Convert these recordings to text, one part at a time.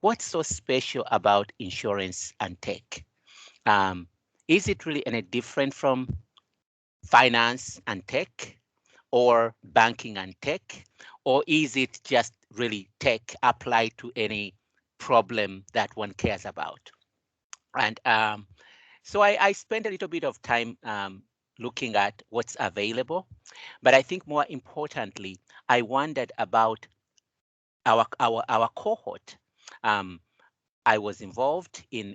what's so special about insurance and tech? Is it really any different from finance and tech, or banking and tech, or is it just really tech applied to any problem that one cares about? And so I spent a little bit of time looking at what's available, but I think more importantly, I wondered about our cohort. Um, I was involved in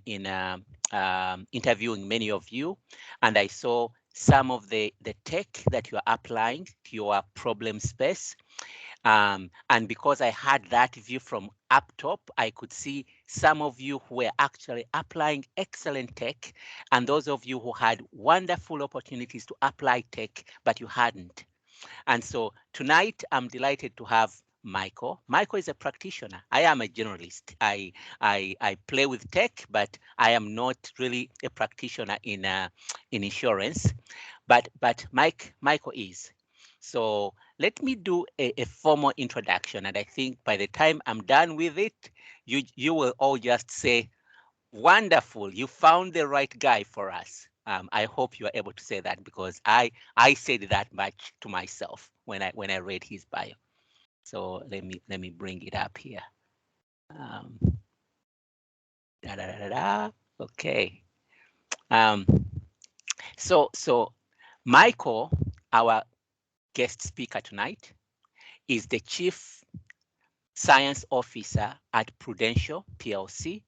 interviewing many of you, and I saw some of the tech that you are applying to your problem space. And because I had that view from up top, I could see some of you who were actually applying excellent tech, and those of you who had wonderful opportunities to apply tech, but you hadn't. And so tonight, I'm delighted to have Michael. Michael is a practitioner. I am a generalist. I play with tech, but I am not really a practitioner in insurance. But Michael is. So let me do a formal introduction, and I think by the time I'm done with it, you will all just say, "Wonderful! You found the right guy for us." I hope you are able to say that because I said that much to myself when I read his bio. So let me bring it up here. Um, da, da, da, da, da. Okay. Um, so Michael, our guest speaker tonight, is the Chief Science Officer at Prudential PLC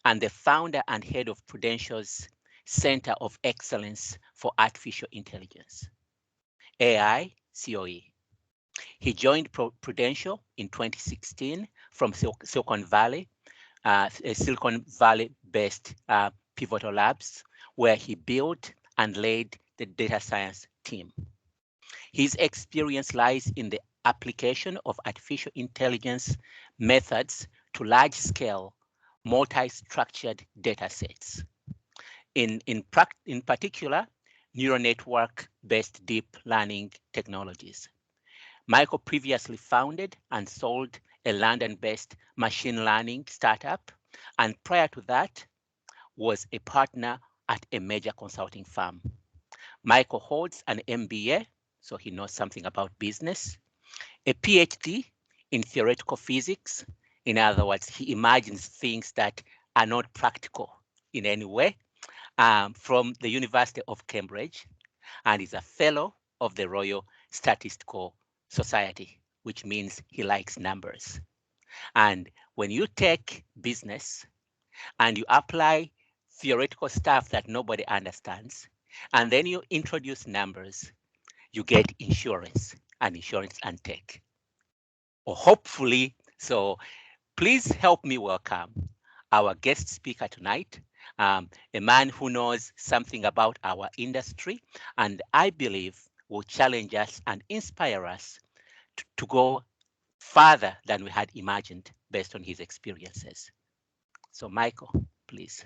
and the founder and head of Prudential's Center of Excellence for Artificial Intelligence, AI COE. He joined Prudential in 2016 from Silicon Valley, a Silicon Valley-based Pivotal Labs, where he built and led the data science team. His experience lies in the application of artificial intelligence methods to large-scale, multi-structured data sets. In particular, neural network-based deep learning technologies. Michael previously founded and sold a London-based machine learning startup, and prior to that was a partner at a major consulting firm. Michael holds an MBA, so he knows something about business, a PhD in theoretical physics. In other words, he imagines things that are not practical in any way, from the University of Cambridge, and is a fellow of the Royal Statistical Society, which means he likes numbers. And when you take business and you apply theoretical stuff that nobody understands, and then you introduce numbers, you get insurance and tech. Or hopefully, so please help me welcome our guest speaker tonight, a man who knows something about our industry, and I believe will challenge us and inspire us to go further than we had imagined based on his experiences. So Michael, please.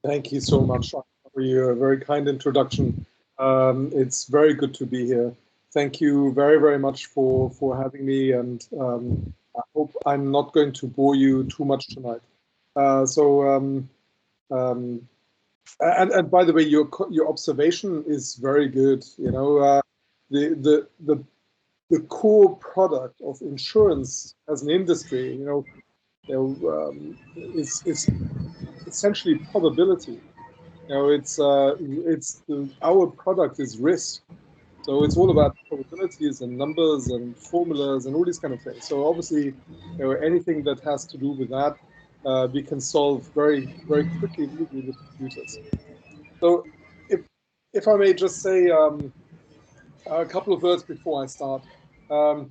Thank you so much for your very kind introduction. It's very good to be here. Thank you very, very much for having me, and I hope I'm not going to bore you too much tonight. Um, and by the way, your observation is very good. You know, the core product of insurance as an industry, is essentially probability. Our product is risk, so it's all about probabilities and numbers and formulas and all these kind of things. So obviously, anything that has to do with that, we can solve very, very quickly and easily with computers. So if I may just say a couple of words before I start. Um,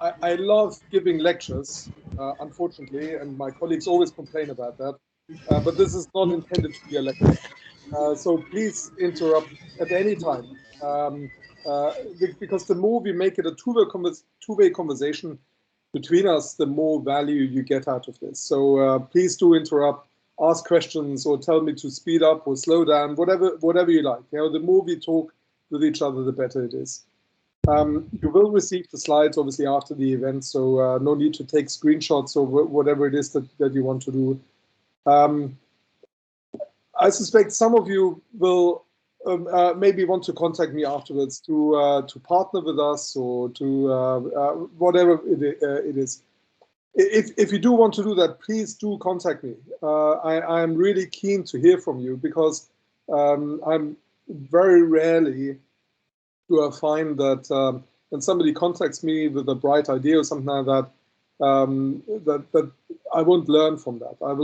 I love giving lectures, unfortunately, and my colleagues always complain about that. But this is not intended to be a lecture. So please interrupt at any time. Because the more we make it a two-way conversation between us, the more value you get out of this. So please do interrupt, ask questions, or tell me to speed up or slow down, whatever you like. The more we talk with each other, the better it is. You will receive the slides obviously after the event, so no need to take screenshots or whatever it is that you want to do. Um, I suspect some of you will maybe want to contact me afterwards to partner with us or to whatever it is. If you do want to do that, please do contact me. I'm really keen to hear from you because I'm very rarely do I find that when somebody contacts me with a bright idea or something like that, that I won't learn from that. I've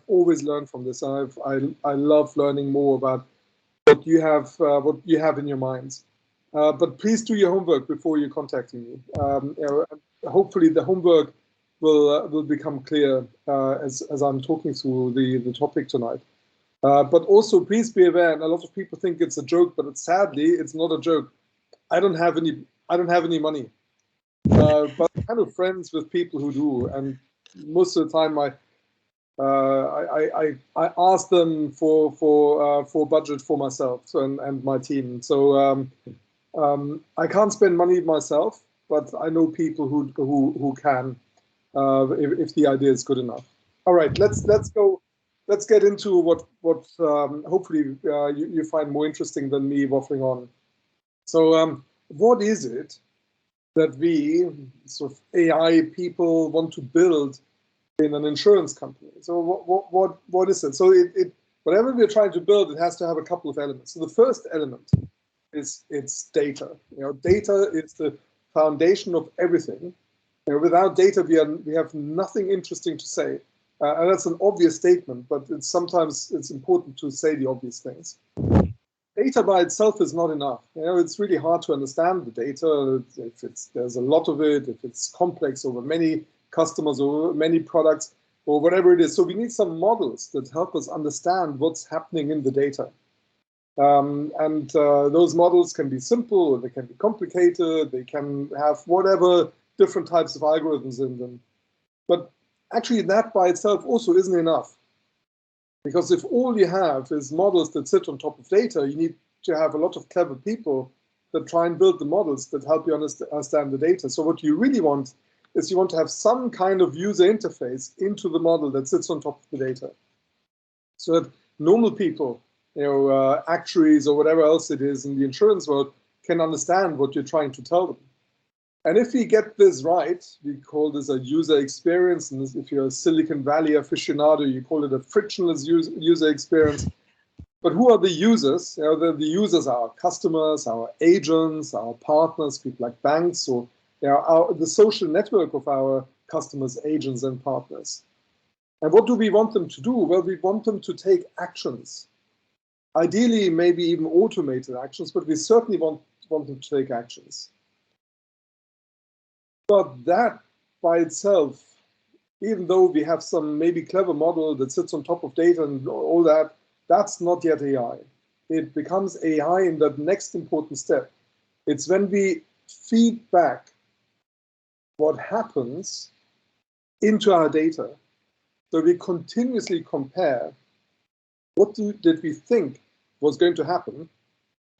always learned from this. I love learning more about what you have in your minds. But please do your homework before you contacting me. Hopefully the homework will become clear as I'm talking through the topic tonight. But also please be aware, and a lot of people think it's a joke, but sadly it's not a joke. I don't have any money, but I'm kind of friends with people who do, and most of the time I ask them for budget for myself and my team. So I can't spend money myself, but I know people who can if the idea is good enough. All right, let's go. Let's get into what hopefully you find more interesting than me waffling on. So what is it that we sort of AI people want to build in an insurance company? So what is it? So whatever we're trying to build, it has to have a couple of elements. So the first element is it's data. Data is the foundation of everything. Without data, we have nothing interesting to say. And that's an obvious statement, but sometimes it's important to say the obvious things. Data by itself is not enough. It's really hard to understand the data if there's a lot of it, if it's complex over many customers or many products or whatever it is. So we need some models that help us understand what's happening in the data. And those models can be simple, or they can be complicated, they can have whatever different types of algorithms in them. But actually that by itself also isn't enough. Because if all you have is models that sit on top of data, you need to have a lot of clever people that try and build the models that help you understand the data. So what you really want is you want to have some kind of user interface into the model that sits on top of the data. So that normal people, actuaries or whatever else it is in the insurance world, can understand what you're trying to tell them. And if we get this right, we call this a user experience. And if you're a Silicon Valley aficionado, you call it a frictionless user experience. But who are the users? The users are our customers, our agents, our partners, people like banks, or the social network of our customers, agents, and partners. And what do we want them to do? Well, we want them to take actions. Ideally, maybe even automated actions, but we certainly want them to take actions. But that by itself, even though we have some maybe clever model that sits on top of data and all that, that's not yet AI. It becomes AI in that next important step. It's when we feed back what happens into our data. So we continuously compare what did we think was going to happen?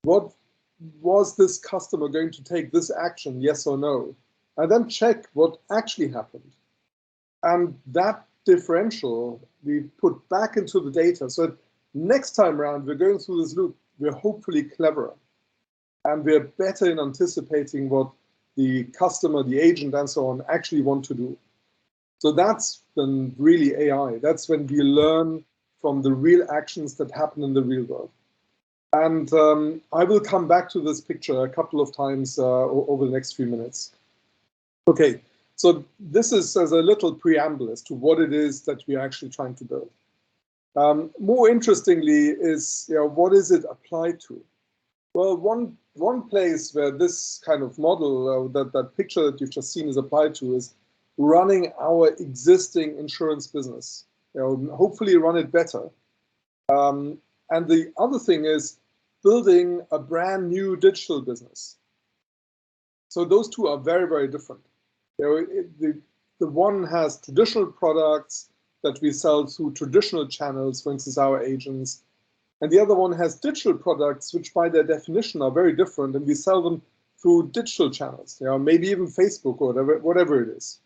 What was this customer going to take this action, yes or no? And then check what actually happened. And that differential we put back into the data. So next time around, we're going through this loop, we're hopefully cleverer. And we're better in anticipating what the customer, the agent, and so on actually want to do. So that's then really AI. That's when we learn from the real actions that happen in the real world. And I will come back to this picture a couple of times over the next few minutes. Okay, so this is as a little preamble as to what it is that we are actually trying to build. More interestingly is, what is it applied to? Well, one place where this kind of model, that picture that you've just seen is applied to is running our existing insurance business. Hopefully run it better. And the other thing is building a brand new digital business. So those two are very, very different. The one has traditional products that we sell through traditional channels, for instance, our agents. And the other one has digital products, which by their definition are very different, and we sell them through digital channels, maybe even Facebook or whatever it is.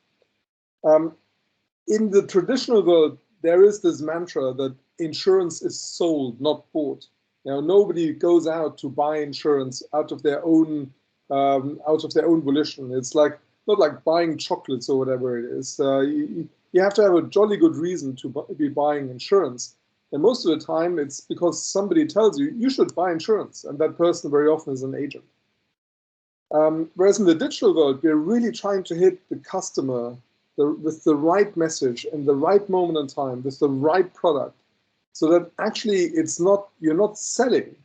In the traditional world, there is this mantra that insurance is sold, not bought. Nobody goes out to buy insurance out of their own volition. It's like not like buying chocolates or whatever it is. You have to have a jolly good reason to be buying insurance. And most of the time, it's because somebody tells you, you should buy insurance. And that person very often is an agent. Whereas in the digital world, we're really trying to hit the customer with the right message in the right moment in time, with the right product, so that actually you're not selling.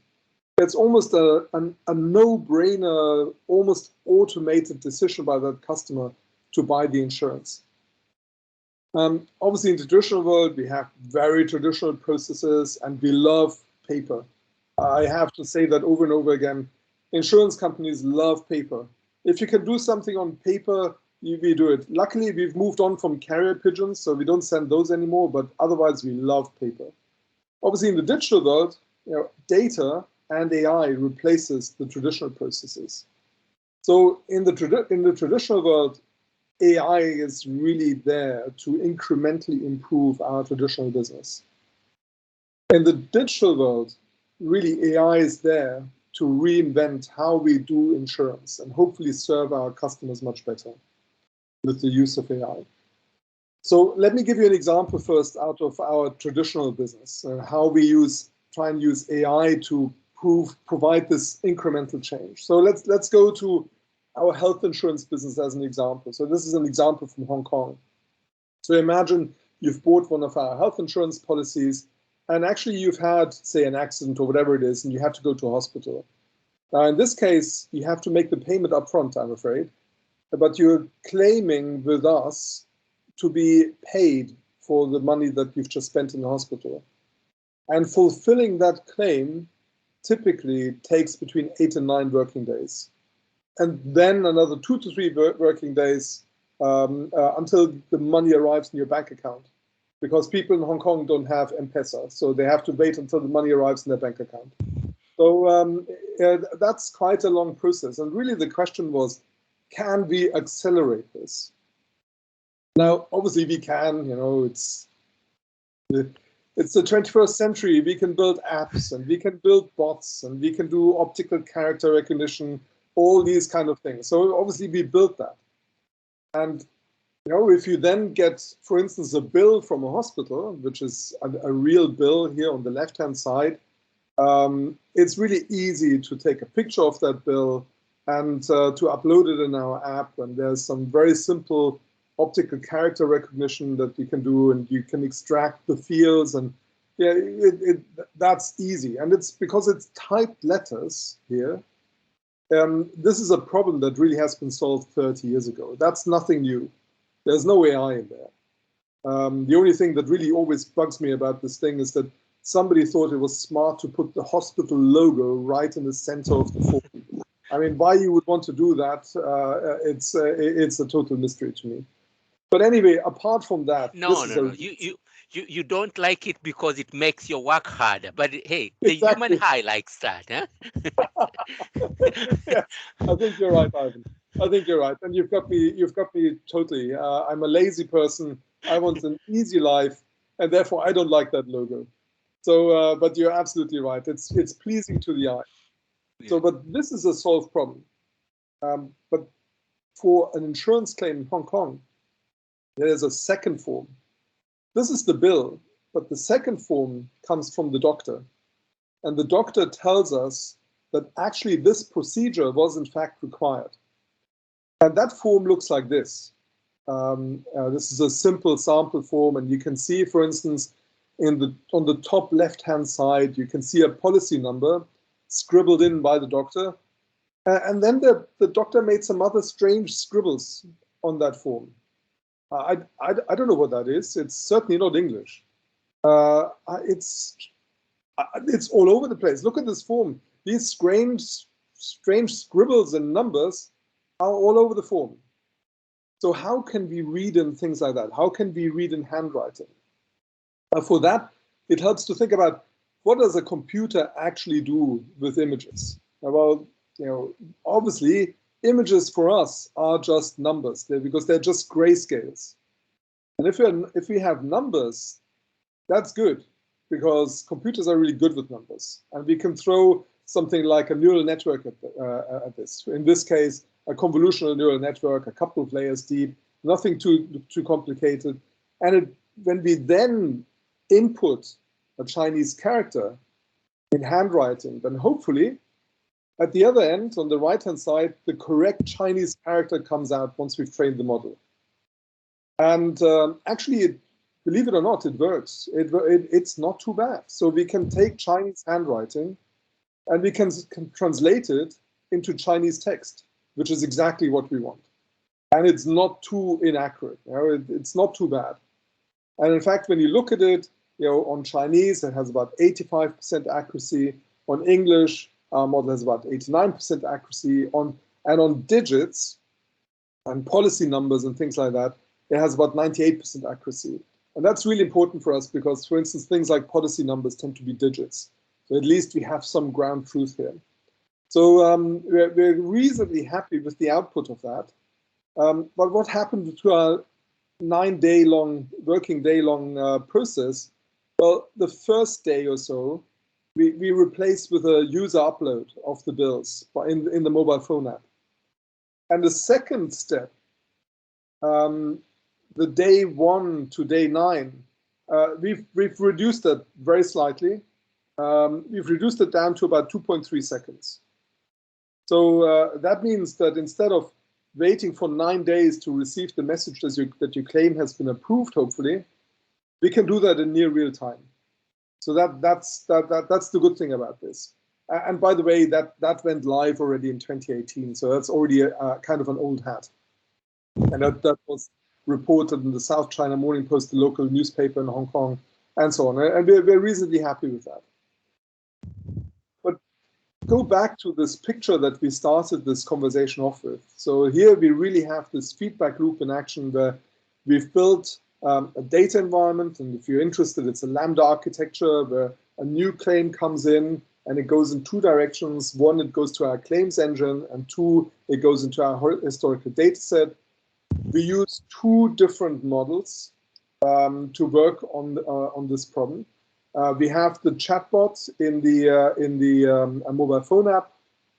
It's almost a no-brainer, almost automated decision by that customer to buy the insurance. Obviously, in the traditional world, we have very traditional processes, and we love paper. I have to say that over and over again. Insurance companies love paper. If you can do something on paper, we do it. Luckily, we've moved on from carrier pigeons, so we don't send those anymore, but otherwise we love paper. Obviously, in the digital world, data and AI replaces the traditional processes. So in the traditional world, AI is really there to incrementally improve our traditional business. In the digital world, really AI is there to reinvent how we do insurance and hopefully serve our customers much better with the use of AI. So let me give you an example first out of our traditional business, how we try and use AI to provide this incremental change. So let's go to our health insurance business as an example. So this is an example from Hong Kong. So imagine you've bought one of our health insurance policies, and actually you've had, say, an accident or whatever it is, and you have to go to a hospital. Now, in this case, you have to make the payment upfront, I'm afraid, but you're claiming with us to be paid for the money that you've just spent in the hospital. And fulfilling that claim typically takes between 8 and 9 working days. And then another 2 to 3 working days until the money arrives in your bank account. Because people in Hong Kong don't have M-Pesa, so they have to wait until the money arrives in their bank account. So that's quite a long process. And really the question was, can we accelerate this? Now, obviously we can, it's the 21st century. We can build apps and we can build bots and we can do optical character recognition, all these kind of things. So obviously we built that. And if you then get, for instance, a bill from a hospital, which is a real bill here on the left-hand side, it's really easy to take a picture of that bill and to upload it in our app. And there's some very simple optical character recognition that you can do, and you can extract the fields, and that's easy. And it's because it's typed letters here. This is a problem that really has been solved 30 years ago. That's nothing new. There's no AI in there. The only thing that really always bugs me about this thing is that somebody thought it was smart to put the hospital logo right in the center of the form. I mean, why you would want to do that, it's a total mystery to me. But anyway, apart from that, no. You don't like it because it makes your work harder. But hey, the exactly. human eye likes that, huh? Yes, I think you're right, Ivan. I think you're right, and you've got me totally. I'm a lazy person. I want an easy life, and therefore I don't like that logo. So, but you're absolutely right. It's pleasing to the eye. Yeah. So, but this is a solved problem. But for an insurance claim in Hong Kong, there is a second form. This is the bill, but the second form comes from the doctor, and the doctor tells us that actually this procedure was in fact required. And that form looks like this. This is a simple sample form, and you can see, for instance, on the top left-hand side, you can see a policy number scribbled in by the doctor. And then the doctor made some other strange scribbles on that form. I don't know what that is. It's certainly not English. It's all over the place. Look at this form. These strange scribbles and numbers are all over the form. So how can we read in things like that? How can we read in handwriting? For that, it helps to think about, what does a computer actually do with images? Well, obviously images for us are just numbers because they're just grayscales. And if we have numbers, that's good because computers are really good with numbers. And we can throw something like a neural network at this. In this case, a convolutional neural network, a couple of layers deep, nothing too complicated. And when we then input a Chinese character in handwriting, then hopefully at the other end, on the right-hand side, the correct Chinese character comes out once we've trained the model. And actually, believe it or not, it works. It's not too bad. So we can take Chinese handwriting and we can translate it into Chinese text, which is exactly what we want. And it's not too inaccurate. It's not too bad. And in fact, when you look at it, on Chinese, it has about 85% accuracy. On English, our model has about 89% accuracy. And on digits and policy numbers and things like that, it has about 98% accuracy. And that's really important for us because, for instance, things like policy numbers tend to be digits. So at least we have some ground truth here. So we're reasonably happy with the output of that. But what happened to our 9-day-long, working day-long process? Well, the first day or so, we replaced with a user upload of the bills in the mobile phone app. And the second step, the day 1 to day 9, we've reduced it very slightly. We've reduced it down to about 2.3 seconds. So that means that instead of waiting for 9 days to receive the message that you claim has been approved, hopefully, we can do that in near real time. So that's the good thing about this. And by the way, that went live already in 2018. So that's already a kind of an old hat. And that was reported in the South China Morning Post, the local newspaper in Hong Kong, and so on. And we're reasonably happy with that. But go back to this picture that we started this conversation off with. So here we really have this feedback loop in action where we've built a data environment. And if you're interested, it's a Lambda architecture where a new claim comes in and it goes in 2 directions. 1, it goes to our claims engine, and 2, it goes into our historical data set. We use 2 different models to work on this problem. We have the chatbot in the mobile phone app,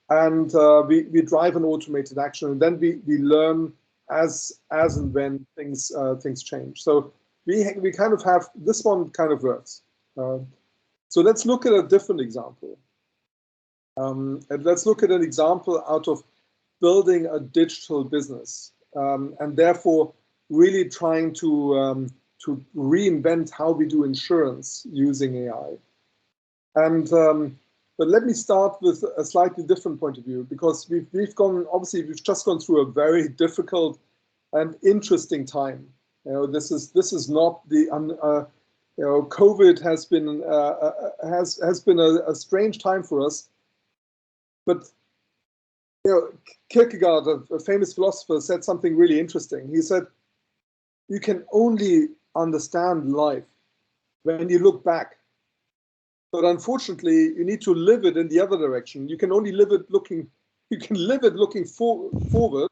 and we drive an automated action, and then we learn as and when things change. So we kind of have this one kind of works. So let's look at a different example. And let's look at an example out of building a digital business, and therefore really trying to reinvent how we do insurance using AI. And but let me start with a slightly different point of view, because we've just gone through a very difficult and interesting time. This is not the COVID has been a strange time for us. But Kierkegaard, a famous philosopher, said something really interesting. He said, "You can only understand life when you look back. But unfortunately, you need to live it in the other direction. You can only live it looking forward,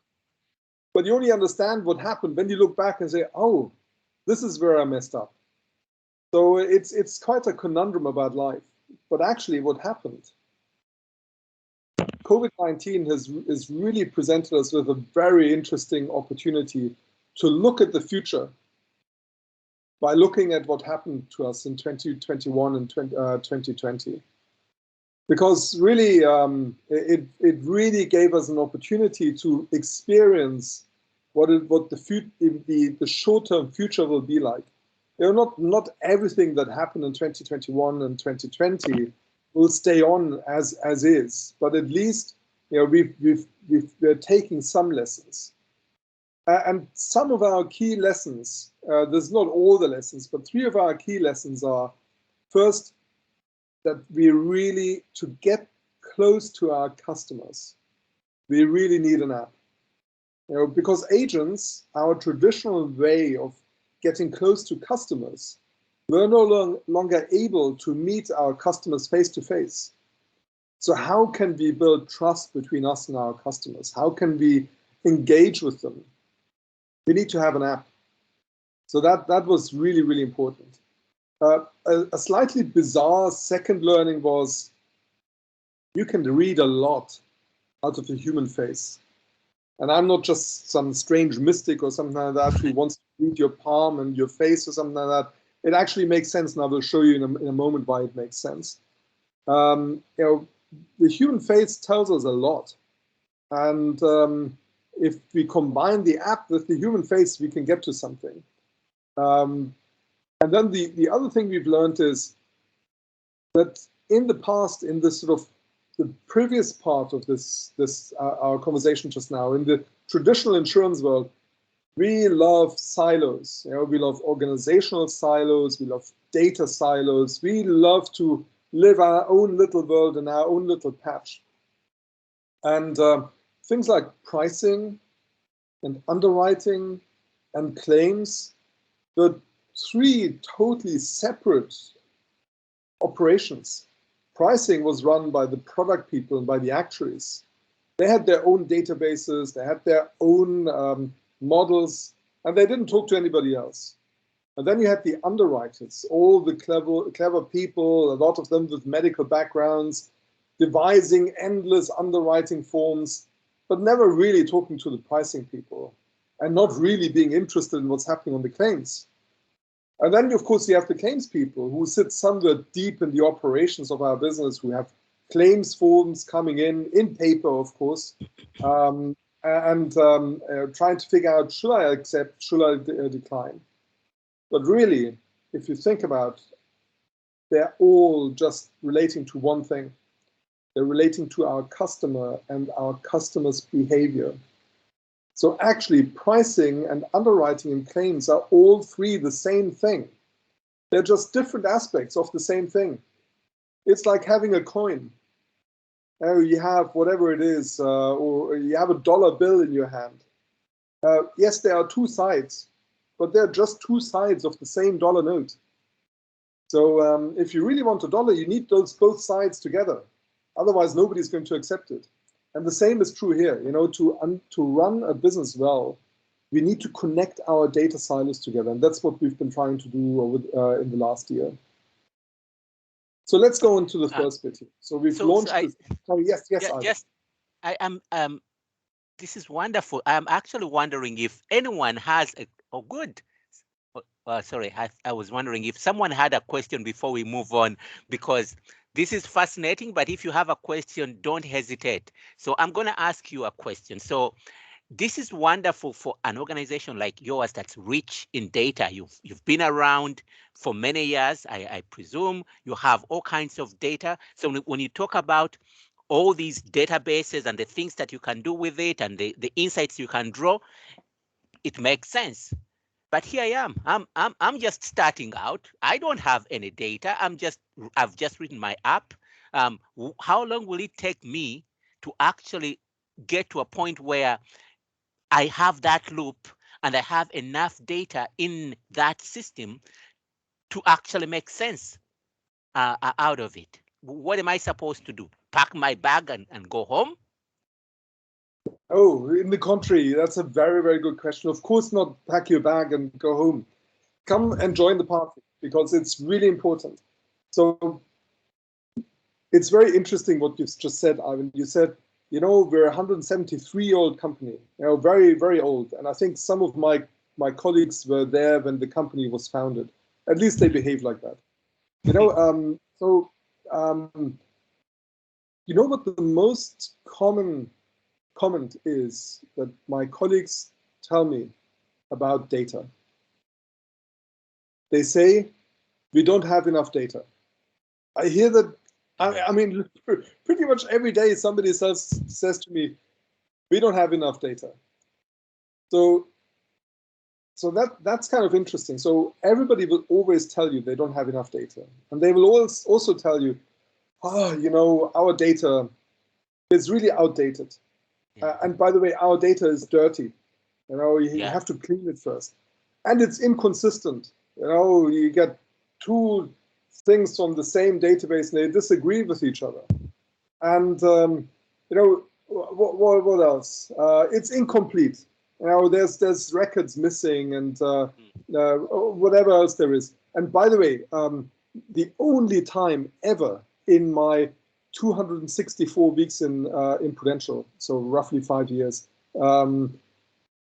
but you only understand what happened when you look back and say, oh, this is where I messed up." So it's quite a conundrum about life. But actually what happened, COVID-19 has really presented us with a very interesting opportunity to look at the future by looking at what happened to us in 2021 and 2020. Because really, it really gave us an opportunity to experience what the short-term future will be like. Not everything that happened in 2021 and 2020 will stay on as is, but at least we're taking some lessons. And some of our key lessons, there's not all the lessons, but 3 of our key lessons are, first, that we really, to get close to our customers, we really need an app. Because agents, our traditional way of getting close to customers, we're no longer able to meet our customers face to face. So how can we build trust between us and our customers? How can we engage with them? We need to have an app. So that was really, really important. A slightly bizarre second learning was you can read a lot out of the human face. And I'm not just some strange mystic or something like that who wants to read your palm and your face or something like that. It actually makes sense, and I will show you in a moment why it makes sense. The human face tells us a lot. And if we combine the app with the human face, we can get to something. And then the other thing we've learned is that in the past, in this sort of the previous part of this our conversation just now, in the traditional insurance world, we love silos. We love organizational silos. We love data silos. We love to live our own little world in our own little patch. And things like pricing and underwriting and claims were three totally separate operations. Pricing was run by the product people and by the actuaries. They had their own databases, they had their own models, and they didn't talk to anybody else. And then you had the underwriters, all the clever people, a lot of them with medical backgrounds, devising endless underwriting forms, but never really talking to the pricing people and not really being interested in what's happening on the claims. And then, of course, you have the claims people who sit somewhere deep in the operations of our business, who have claims forms coming in paper, of course, and trying to figure out, should I accept, should I decline? But really, if you think about it, they're all just relating to one thing. They're relating to our customer and our customer's behavior. So actually, pricing and underwriting and claims are all three the same thing. They're just different aspects of the same thing. It's like having a coin. You have whatever it is, or you have a dollar bill in your hand. Yes, there are two sides, but they're just two sides of the same dollar note. So if you really want a dollar, you need those both sides together. Otherwise, nobody's going to accept it. And the same is true here. To run a business well, we need to connect our data silos together. And that's what we've been trying to do in the last year. So let's go into the first bit here. So we've launched this. Sorry, yes, yes. I am. This is wonderful. I'm actually wondering if anyone has a good. Sorry, I was wondering if someone had a question before we move on, because this is fascinating. But if you have a question, don't hesitate. So I'm going to ask you a question. So this is wonderful for an organization like yours that's rich in data. You've been around for many years. I presume you have all kinds of data. So when you talk about all these databases and the things that you can do with it and the insights you can draw, it makes sense. But here I am. I'm just starting out. I don't have any data. I've just written my app. How long will it take me to actually get to a point where I have that loop and I have enough data in that system to actually make sense out of it? What am I supposed to do? Pack my bag and go home? Oh, in the contrary, that's a very, very good question. Of course not pack your bag and go home. Come and join the party because it's really important. So it's very interesting what you've just said, Ivan. You said, we're a 173-year-old company, very, very old. And I think some of my colleagues were there when the company was founded. At least they behave like that. What the most common comment is that my colleagues tell me about data. They say, we don't have enough data. I hear that. I mean, pretty much every day somebody says to me, we don't have enough data. So that's kind of interesting. So everybody will always tell you they don't have enough data. And they will also tell you, our data is really outdated. Yeah. And by the way, our data is dirty. You have to clean it first. And it's inconsistent. You get two things from the same database and they disagree with each other. And you know, what else? It's incomplete. You know, there's records missing and whatever else there is. And by the way, the only time ever in my 264 weeks in Prudential, so roughly 5 years, um,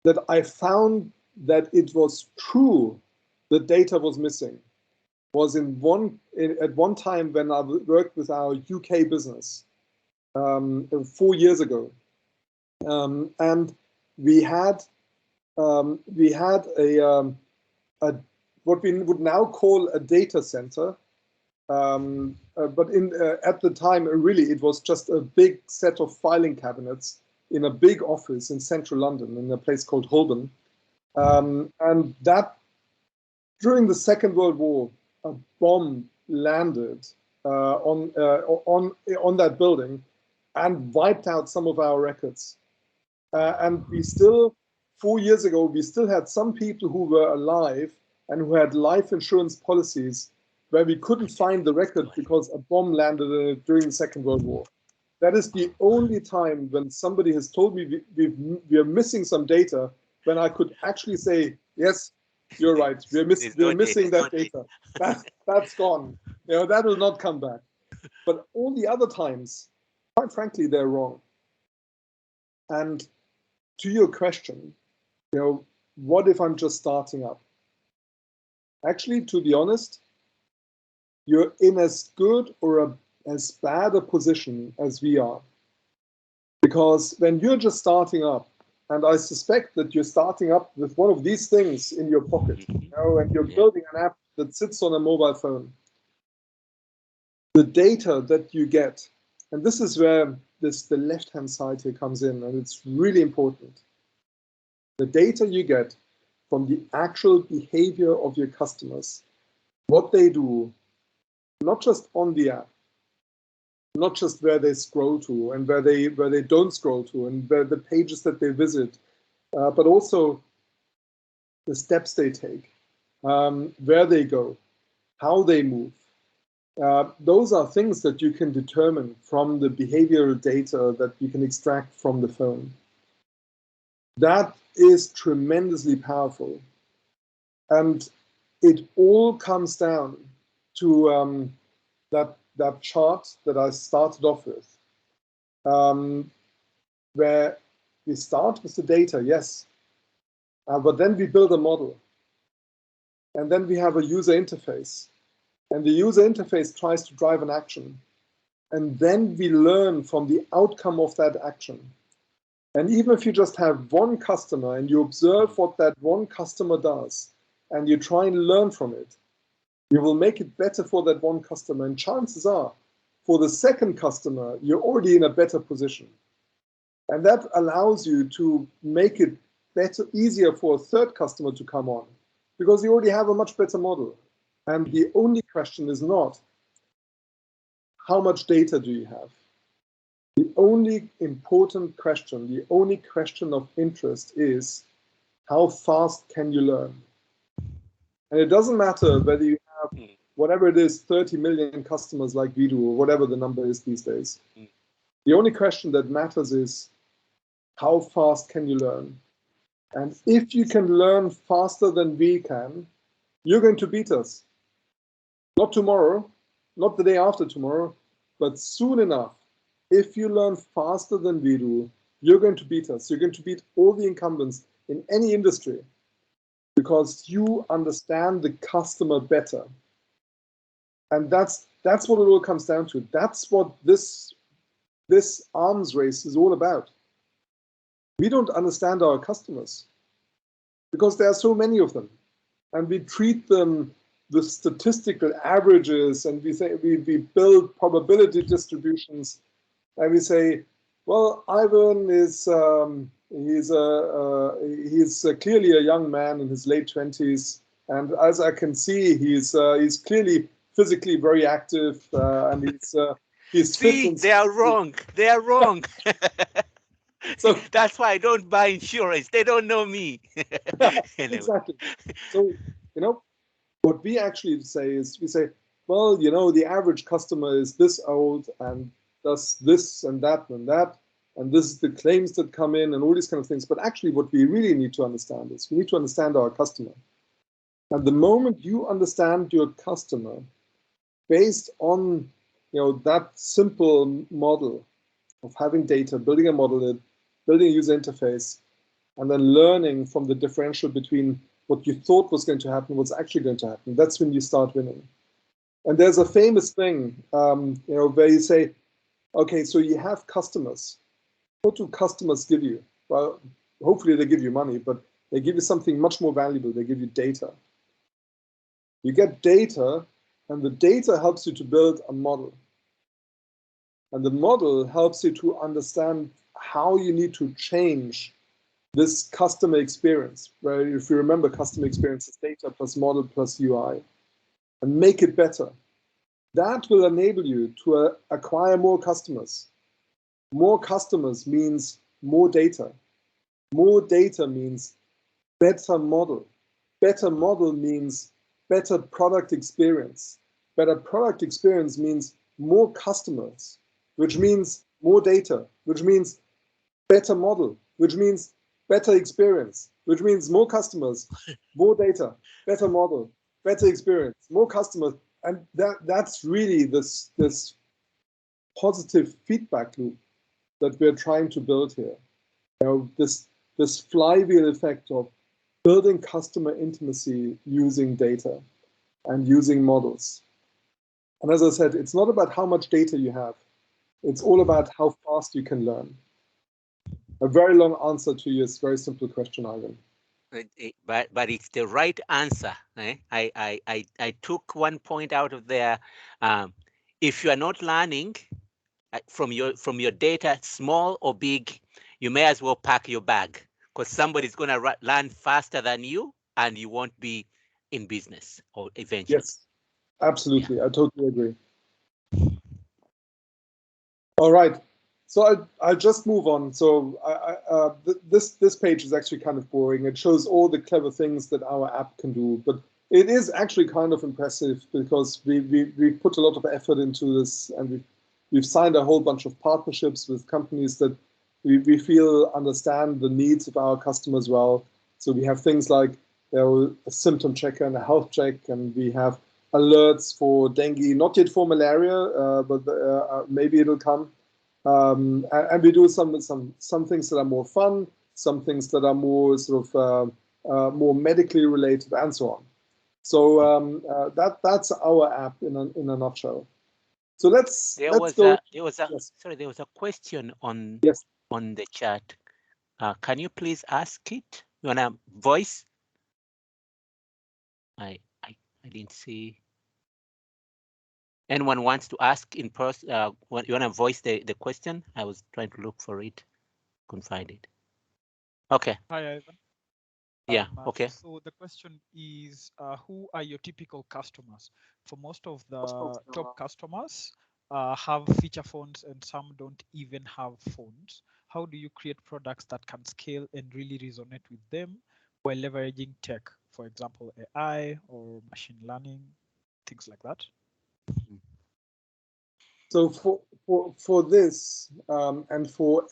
that I found that it was true the data was missing was at one time when I worked with our UK business 4 years ago, and we had a what we would now call a data center, but at the time really it was just a big set of filing cabinets in a big office in central London in a place called Holborn, and that during the Second World War, a bomb landed on that building and wiped out some of our records. And we still, 4 years ago, we still had some people who were alive and who had life insurance policies where we couldn't find the record because a bomb landed in it during the Second World War. That is the only time when somebody has told me we are missing some data when I could actually say, yes, you're right. We're missing that data. That's gone. You know, that will not come back. But all the other times, quite frankly, they're wrong. And to your question, you know, what if I'm just starting up? Actually, to be honest, you're in as good or as bad a position as we are. Because when you're just starting up, and I suspect that you're starting up with one of these things in your pocket, you know, and you're building an app that sits on a mobile phone, the data that you get, and this is where the left-hand side here comes in, and it's really important. The data you get from the actual behavior of your customers, what they do, not just on the app, not just where they scroll to and where they don't scroll to, and where the pages that they visit, but also the steps they take, where they go, how they move. Those are things that you can determine from the behavioral data that you can extract from the phone. That is tremendously powerful. And it all comes down to that chart that I started off with, where we start with the data, yes, but then we build a model. And then we have a user interface. And the user interface tries to drive an action. And then we learn from the outcome of that action. And even if you just have one customer and you observe what that one customer does, and you try and learn from it, you will make it better for that one customer. And chances are, for the second customer, you're already in a better position. And that allows you to make it better, easier for a third customer to come on, because you already have a much better model. And the only question is not, how much data do you have? The only important question, the only question of interest is, how fast can you learn? And it doesn't matter whether you have, whatever it is, 30 million customers like we do, or whatever the number is these days. The only question that matters is, how fast can you learn? And if you can learn faster than we can, you're going to beat us. Not tomorrow, not the day after tomorrow, but soon enough. If you learn faster than we do, you're going to beat us. You're going to beat all the incumbents in any industry because you understand the customer better. And that's what it all comes down to. That's what this arms race is all about. We don't understand our customers because there are so many of them, and we treat them with statistical averages, and we build probability distributions, and we say, well, Ivan is he's clearly a young man in his late 20s, and as I can see, he's clearly physically very active, and he's fit. See, they are wrong. They are wrong. So that's why I don't buy insurance. They don't know me. Anyway. Exactly. So, you know, what we actually say is we say, well, you know, the average customer is this old and does this and that and that, and this is the claims that come in and all these kind of things. But actually what we really need to understand is we need to understand our customer. And the moment you understand your customer based on that simple model of having data, building a model, building a user interface, and then learning from the differential between what you thought was going to happen, what's actually going to happen, that's when you start winning. And there's a famous thing, where you say, okay, so you have customers. What do customers give you? Well, hopefully they give you money, but they give you something much more valuable. They give you data. You get data, and the data helps you to build a model. And the model helps you to understand how you need to change this customer experience, where if you remember, customer experience is data plus model plus UI, and make it better. That will enable you to acquire more customers. More customers means more data. More data means better model. Better model means better product experience. Better product experience means more customers, which means more data, which means better model, which means better experience, which means more customers, more data, better model, better experience, more customers. And that's really this positive feedback loop that we're trying to build here. This flywheel effect of building customer intimacy using data and using models. And as I said, it's not about how much data you have. It's all about how fast you can learn. A very long answer to your very simple question, Ivan. But it's the right answer. Eh? I took one point out of there. If you are not learning from your data, small or big, you may as well pack your bag, because somebody's going to learn faster than you, and you won't be in business or eventually. Yes, absolutely. Yeah. I totally agree. All right. So I'll just move on. So this page is actually kind of boring. It shows all the clever things that our app can do, but it is actually kind of impressive because we put a lot of effort into this, and we've signed a whole bunch of partnerships with companies that we feel understand the needs of our customers well. So we have things like a symptom checker and a health check, and we have alerts for dengue, not yet for malaria, but maybe it'll come. And we do some things that are more fun, some things that are more sort of more medically related, and so on. So that's our app in a nutshell. So let's go. There was a question on Yes. on the chat. Can you please ask it? You wanna voice? I didn't see. Anyone wants to ask in person? You wanna voice the question? I was trying to look for it, couldn't find it. Okay. Hi, Ivan. Yeah. Okay. So the question is, who are your typical customers? For most of the top customers have feature phones, and some don't even have phones. How do you create products that can scale and really resonate with them while leveraging tech, for example, AI or machine learning, things like that? So for this and for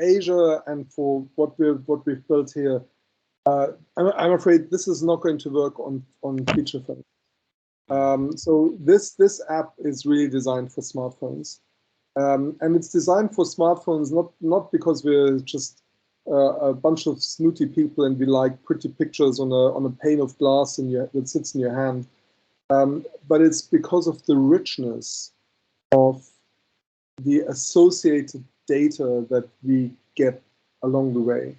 Asia and for what we've built here, I'm afraid this is not going to work on feature phones. So this app is really designed for smartphones, and it's designed for smartphones not because we're just a bunch of snooty people and we like pretty pictures on a pane of glass that sits in your hand, but it's because of the richness of the associated data that we get along the way.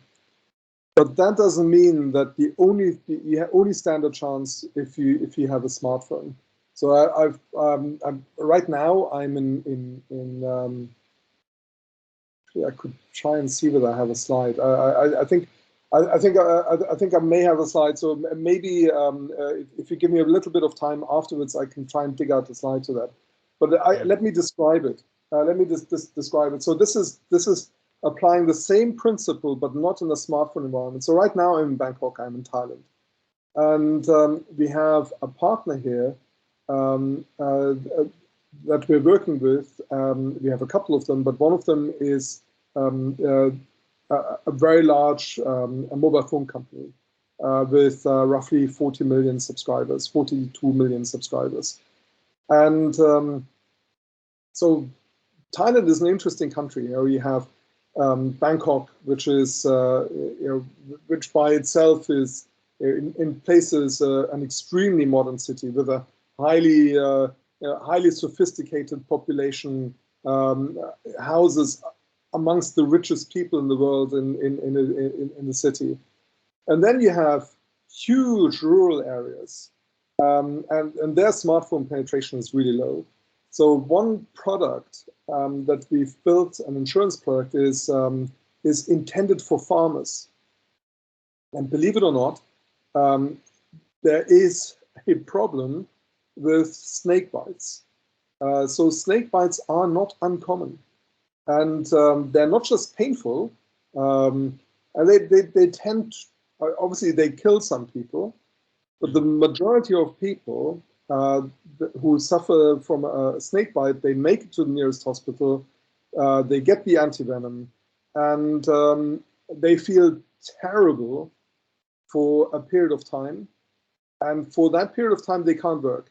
But that doesn't mean that you only stand a chance if you have a smartphone. So I'm right now I'm in I could try and see whether I have a slide. I think I may have a slide. So maybe if you give me a little bit of time afterwards, I can try and dig out the slide to that. But let me describe it. Let me just describe it. So this is applying the same principle, but not in a smartphone environment. So right now I'm in Bangkok, I'm in Thailand. And we have a partner here that we're working with, we have a couple of them, but one of them is a very large a mobile phone company with roughly 40 million subscribers, 42 million subscribers. And so Thailand is an interesting country. You have Bangkok, which is, which by itself is in places an extremely modern city with a highly sophisticated population, houses amongst the richest people in the world in the city. And then you have huge rural areas, and their smartphone penetration is really low. So one product that we've built, an insurance product, is intended for farmers. And believe it or not, there is a problem with snake bites. So snake bites are not uncommon. And they're not just painful, and they tend, obviously they kill some people, but the majority of people who suffer from a snake bite, they make it to the nearest hospital, they get the antivenom, and they feel terrible for a period of time. And for that period of time, they can't work.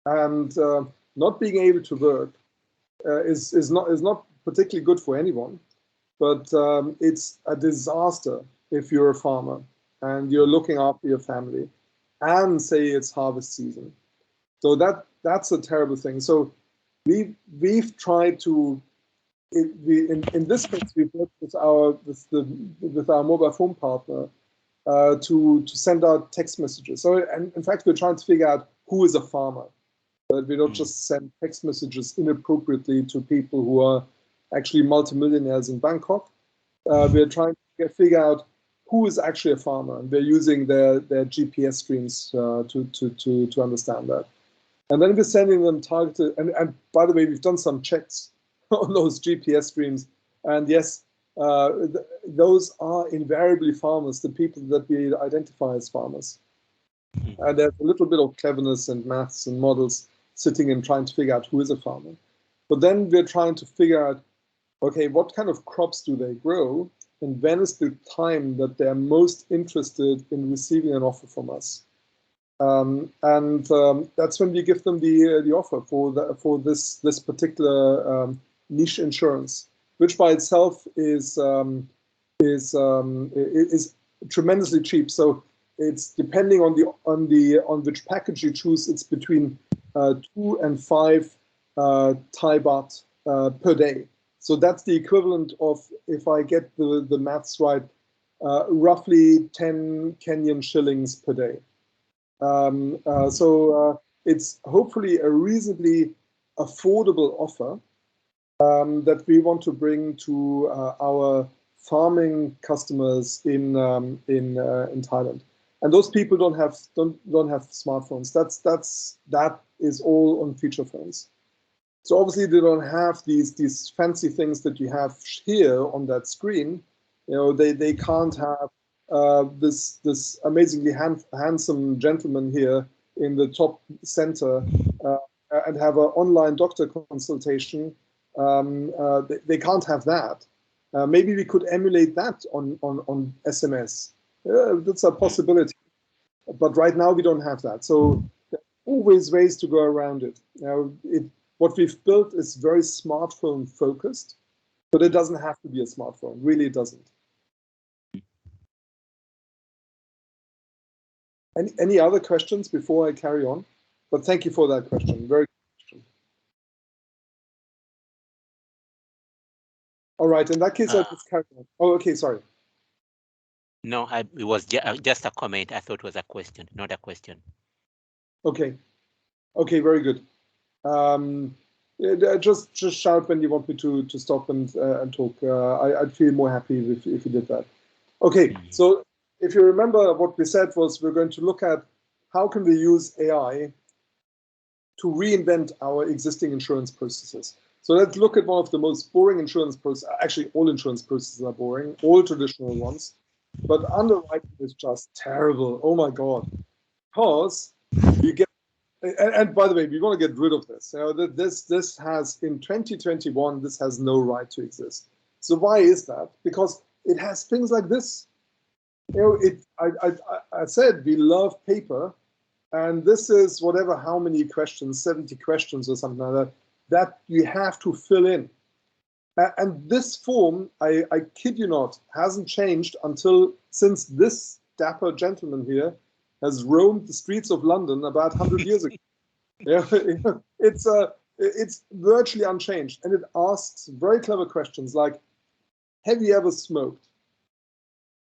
And not being able to work is not particularly good for anyone, but it's a disaster if you're a farmer and you're looking after your family and say it's harvest season. So that's a terrible thing. So we've tried to, in this case, we've worked with our mobile phone partner to send out text messages. So, and in fact, we're trying to figure out who is a farmer. That we don't just send text messages inappropriately to people who are actually multimillionaires in Bangkok. We're trying to figure out who is actually a farmer, and we're using their GPS streams to understand that. And then we're sending them targeted, and by the way, we've done some checks on those GPS streams, and yes, those are invariably farmers, the people that we identify as farmers. And there's a little bit of cleverness and maths and models sitting and trying to figure out who is a farmer. But then we're trying to figure out, okay, what kind of crops do they grow? And when is the time that they're most interested in receiving an offer from us? That's when we give them the offer for this particular niche insurance, which by itself is tremendously cheap. So it's depending on which package you choose. It's between 2 and 5 Thai baht per day. So that's the equivalent of, if I get the maths right, roughly 10 Kenyan shillings per day. So it's hopefully a reasonably affordable offer that we want to bring to our farming customers in Thailand. And those people don't have smartphones. That is all on feature phones. So obviously they don't have these fancy things that you have here on that screen. They can't have this amazingly handsome gentleman here in the top center and have an online doctor consultation. They can't have that. Maybe we could emulate that on SMS. That's a possibility. But right now we don't have that. So there are always ways to go around it. What we've built is very smartphone focused, but it doesn't have to be a smartphone. Really, it doesn't. Any other questions before I carry on? But thank you for that question. Very good question. All right. In that case, I'll just carry on. Oh, okay. Sorry. No, it was just a comment. I thought it was a question, not a question. Okay. Okay. Very good. Just shout when you want me to stop and talk. I'd feel more happy if you did that. Okay. So if you remember, what we said was we're going to look at how can we use AI to reinvent our existing insurance processes. So let's look at one of the most boring insurance processes. Actually, all insurance processes are boring, all traditional ones. But underwriting is just terrible. Oh my God. Because you get and by the way, we want to get rid of this. You know, this has in 2021, this has no right to exist. So why is that? Because it has things like this. You know, I said we love paper, and this is whatever, how many questions, 70 questions or something like that, that you have to fill in. And this form, I kid you not, hasn't changed until since this dapper gentleman here has roamed the streets of London about 100 years ago. Yeah, it's virtually unchanged, and it asks very clever questions like, "Have you ever smoked?"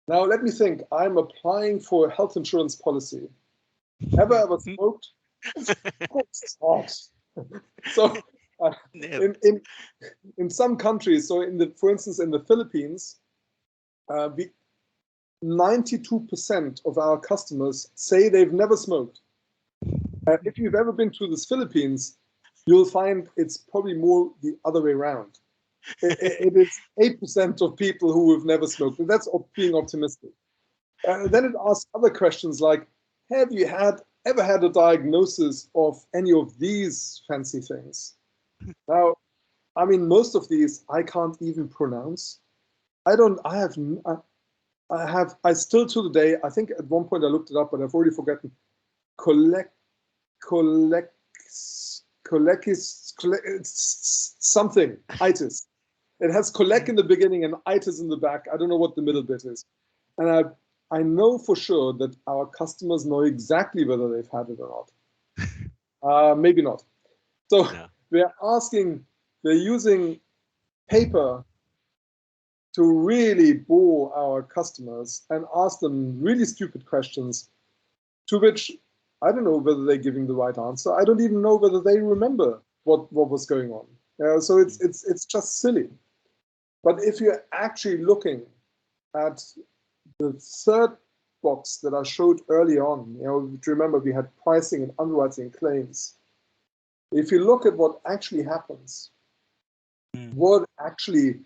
Now let me think. I'm applying for a health insurance policy. Have I ever smoked? Of course not. So, No. in some countries, so for instance, in the Philippines, 92% of our customers say they've never smoked. If you've ever been to the Philippines, you'll find it's probably more the other way around. It is 8% of people who have never smoked, and that's being optimistic. Then it asks other questions like, have you ever had a diagnosis of any of these fancy things? Now, I mean, most of these I can't even pronounce. I still to the day, I think at one point I looked it up, but I've already forgotten. It's something, itis. It has collect in the beginning and itis in the back. I don't know what the middle bit is. And I know for sure that our customers know exactly whether they've had it or not. Maybe not. So No. they're using paper to really bore our customers and ask them really stupid questions, to which I don't know whether they're giving the right answer. I don't even know whether they remember what was going on. So it's just silly. But if you're actually looking at the third box that I showed early on, you know, remember we had pricing and underwriting claims. If you look at what actually happens, what actually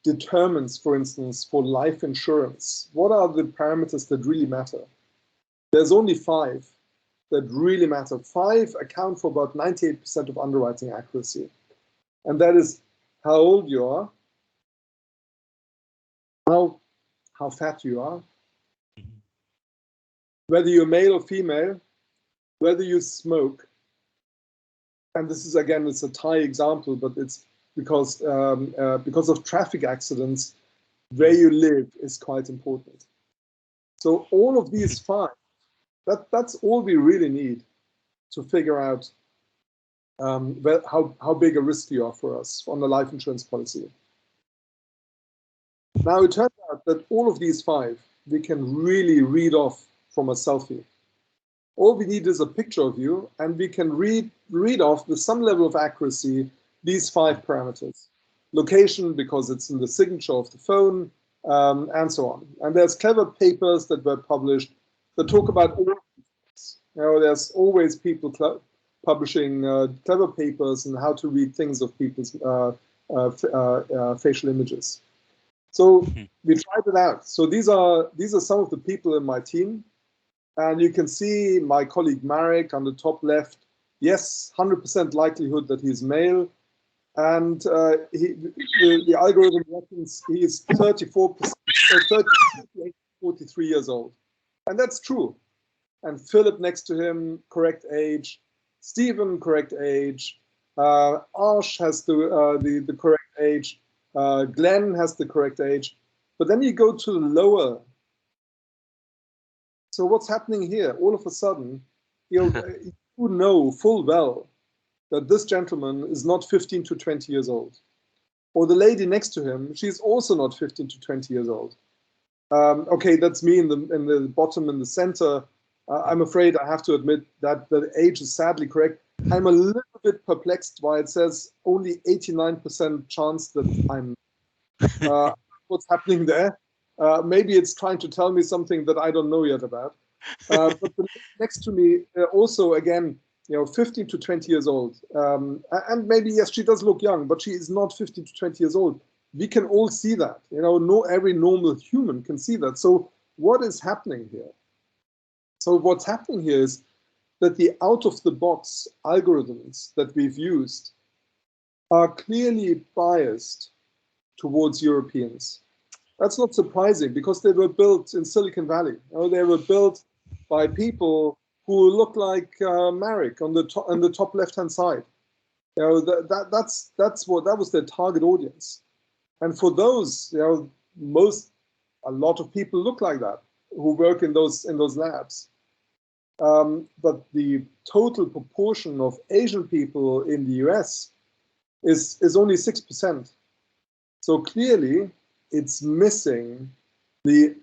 determines, for instance, for life insurance, what are the parameters that really matter? There's only 5 that really matter. 5 account for about 98% of underwriting accuracy. And that is how old you are, how fat you are, whether you're male or female, whether you smoke. And this is, again, it's a Thai example, but it's because of traffic accidents, where you live is quite important. So all of these 5, that's all we really need to figure out how big a risk you are for us on the life insurance policy. Now, it turns out that all of these 5, we can really read off from a selfie. All we need is a picture of you, and we can read off with some level of accuracy these 5 parameters. Location, because it's in the signature of the phone, and so on. And there's clever papers that were published that talk about all of these. You know, there's always people publishing clever papers on how to read things of people's facial images. So we tried it out. So these are some of the people in my team. And you can see my colleague Marek on the top left. Yes, 100% likelihood that he's male. And the algorithm reckons he is 34%, 43 years old. And that's true. And Philip next to him, correct age. Stephen, correct age. Arsh has the correct age. Glenn has the correct age. But then you go to the lower. So what's happening here? All of a sudden, you know full well that this gentleman is not 15 to 20 years old. Or the lady next to him, she's also not 15 to 20 years old. Okay, that's me in the bottom in the center. I'm afraid I have to admit that the age is sadly correct. I'm a little bit perplexed why it says only 89% chance that I'm. What's happening there? Maybe it's trying to tell me something that I don't know yet about. But the next to me, also again, 15 to 20 years old. And maybe, yes, she does look young, but she is not 15 to 20 years old. We can all see that. Every normal human can see that. So what is happening here? So what's happening here is that the out-of-the-box algorithms that we've used are clearly biased towards Europeans. That's not surprising because they were built in Silicon Valley. They were built by people who look like Marek on the top left-hand side. That was their target audience. And for those, a lot of people look like that who work in those labs. But the total proportion of Asian people in the US is only 6%. So clearly, it's missing a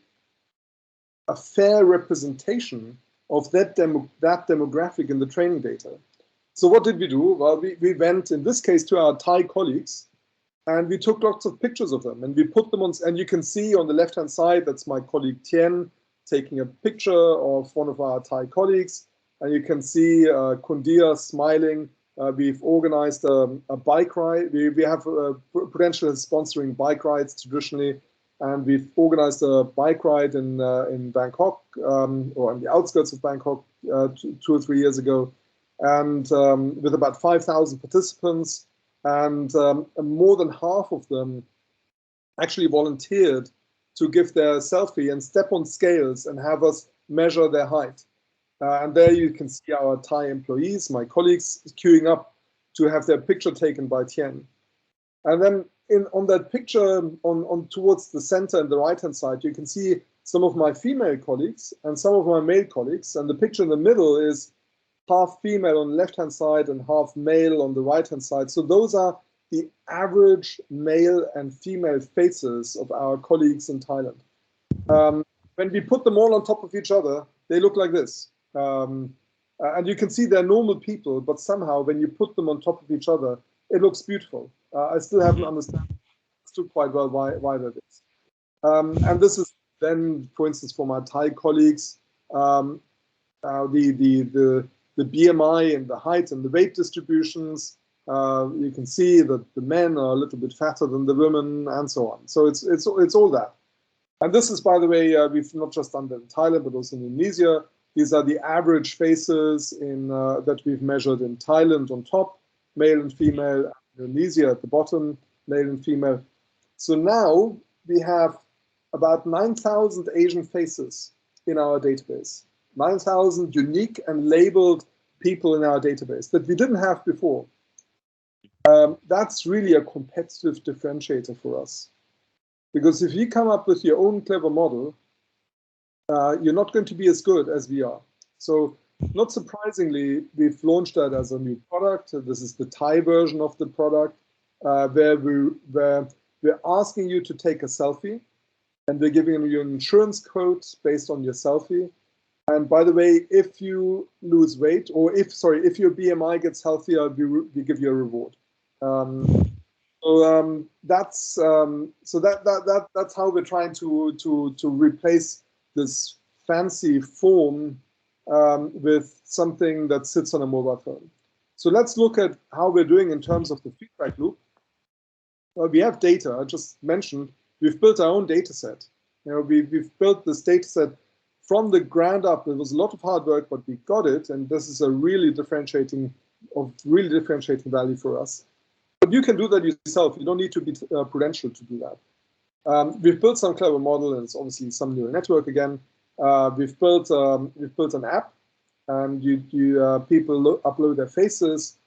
fair representation of that demographic in the training data. So what did we do? Well, we went, in this case, to our Thai colleagues, and we took lots of pictures of them, and we put them on, and you can see on the left-hand side, that's my colleague Tien taking a picture of one of our Thai colleagues, and you can see Kundia smiling. We've organized a bike ride. We have Prudential is sponsoring bike rides traditionally, and we've organized a bike ride in Bangkok, or on the outskirts of Bangkok 2 or 3 years ago, and with about 5,000 participants, and more than half of them actually volunteered to give their selfie and step on scales and have us measure their height. And there you can see our Thai employees, my colleagues, queuing up to have their picture taken by Tien. And then on that picture, on towards the center and the right-hand side, you can see some of my female colleagues and some of my male colleagues. And the picture in the middle is half female on the left-hand side and half male on the right-hand side. So those are the average male and female faces of our colleagues in Thailand. When we put them all on top of each other, they look like this. And you can see they're normal people, but somehow when you put them on top of each other, it looks beautiful. I still haven't understood quite well why that is. And this is then, for instance, for my Thai colleagues, the BMI and the height and the weight distributions. You can see that the men are a little bit fatter than the women, and so on. So it's all that. And this is, by the way, we've not just done that in Thailand, but also in Indonesia. These are the average faces that we've measured in Thailand on top, male and female, Indonesia at the bottom, male and female. So now we have about 9,000 Asian faces in our database, 9,000 unique and labeled people in our database that we didn't have before. That's really a competitive differentiator for us. Because if you come up with your own clever model, you're not going to be as good as we are. So not surprisingly, we've launched that as a new product. This is the Thai version of the product, where we're asking you to take a selfie, and we're giving you an insurance quote based on your selfie. And by the way, if you lose weight, or if your BMI gets healthier, we give you a reward. That's how we're trying to replace this fancy form with something that sits on a mobile phone. So let's look at how we're doing in terms of the feedback loop. We have data. I just mentioned we've built our own data set. We've built this data set from the ground up. It was a lot of hard work, but we got it, and this is a really differentiating value for us. But you can do that yourself. You don't need to be Prudential to do that. We've built some clever model, and it's obviously some neural network again. We've built an app, and people upload their faces,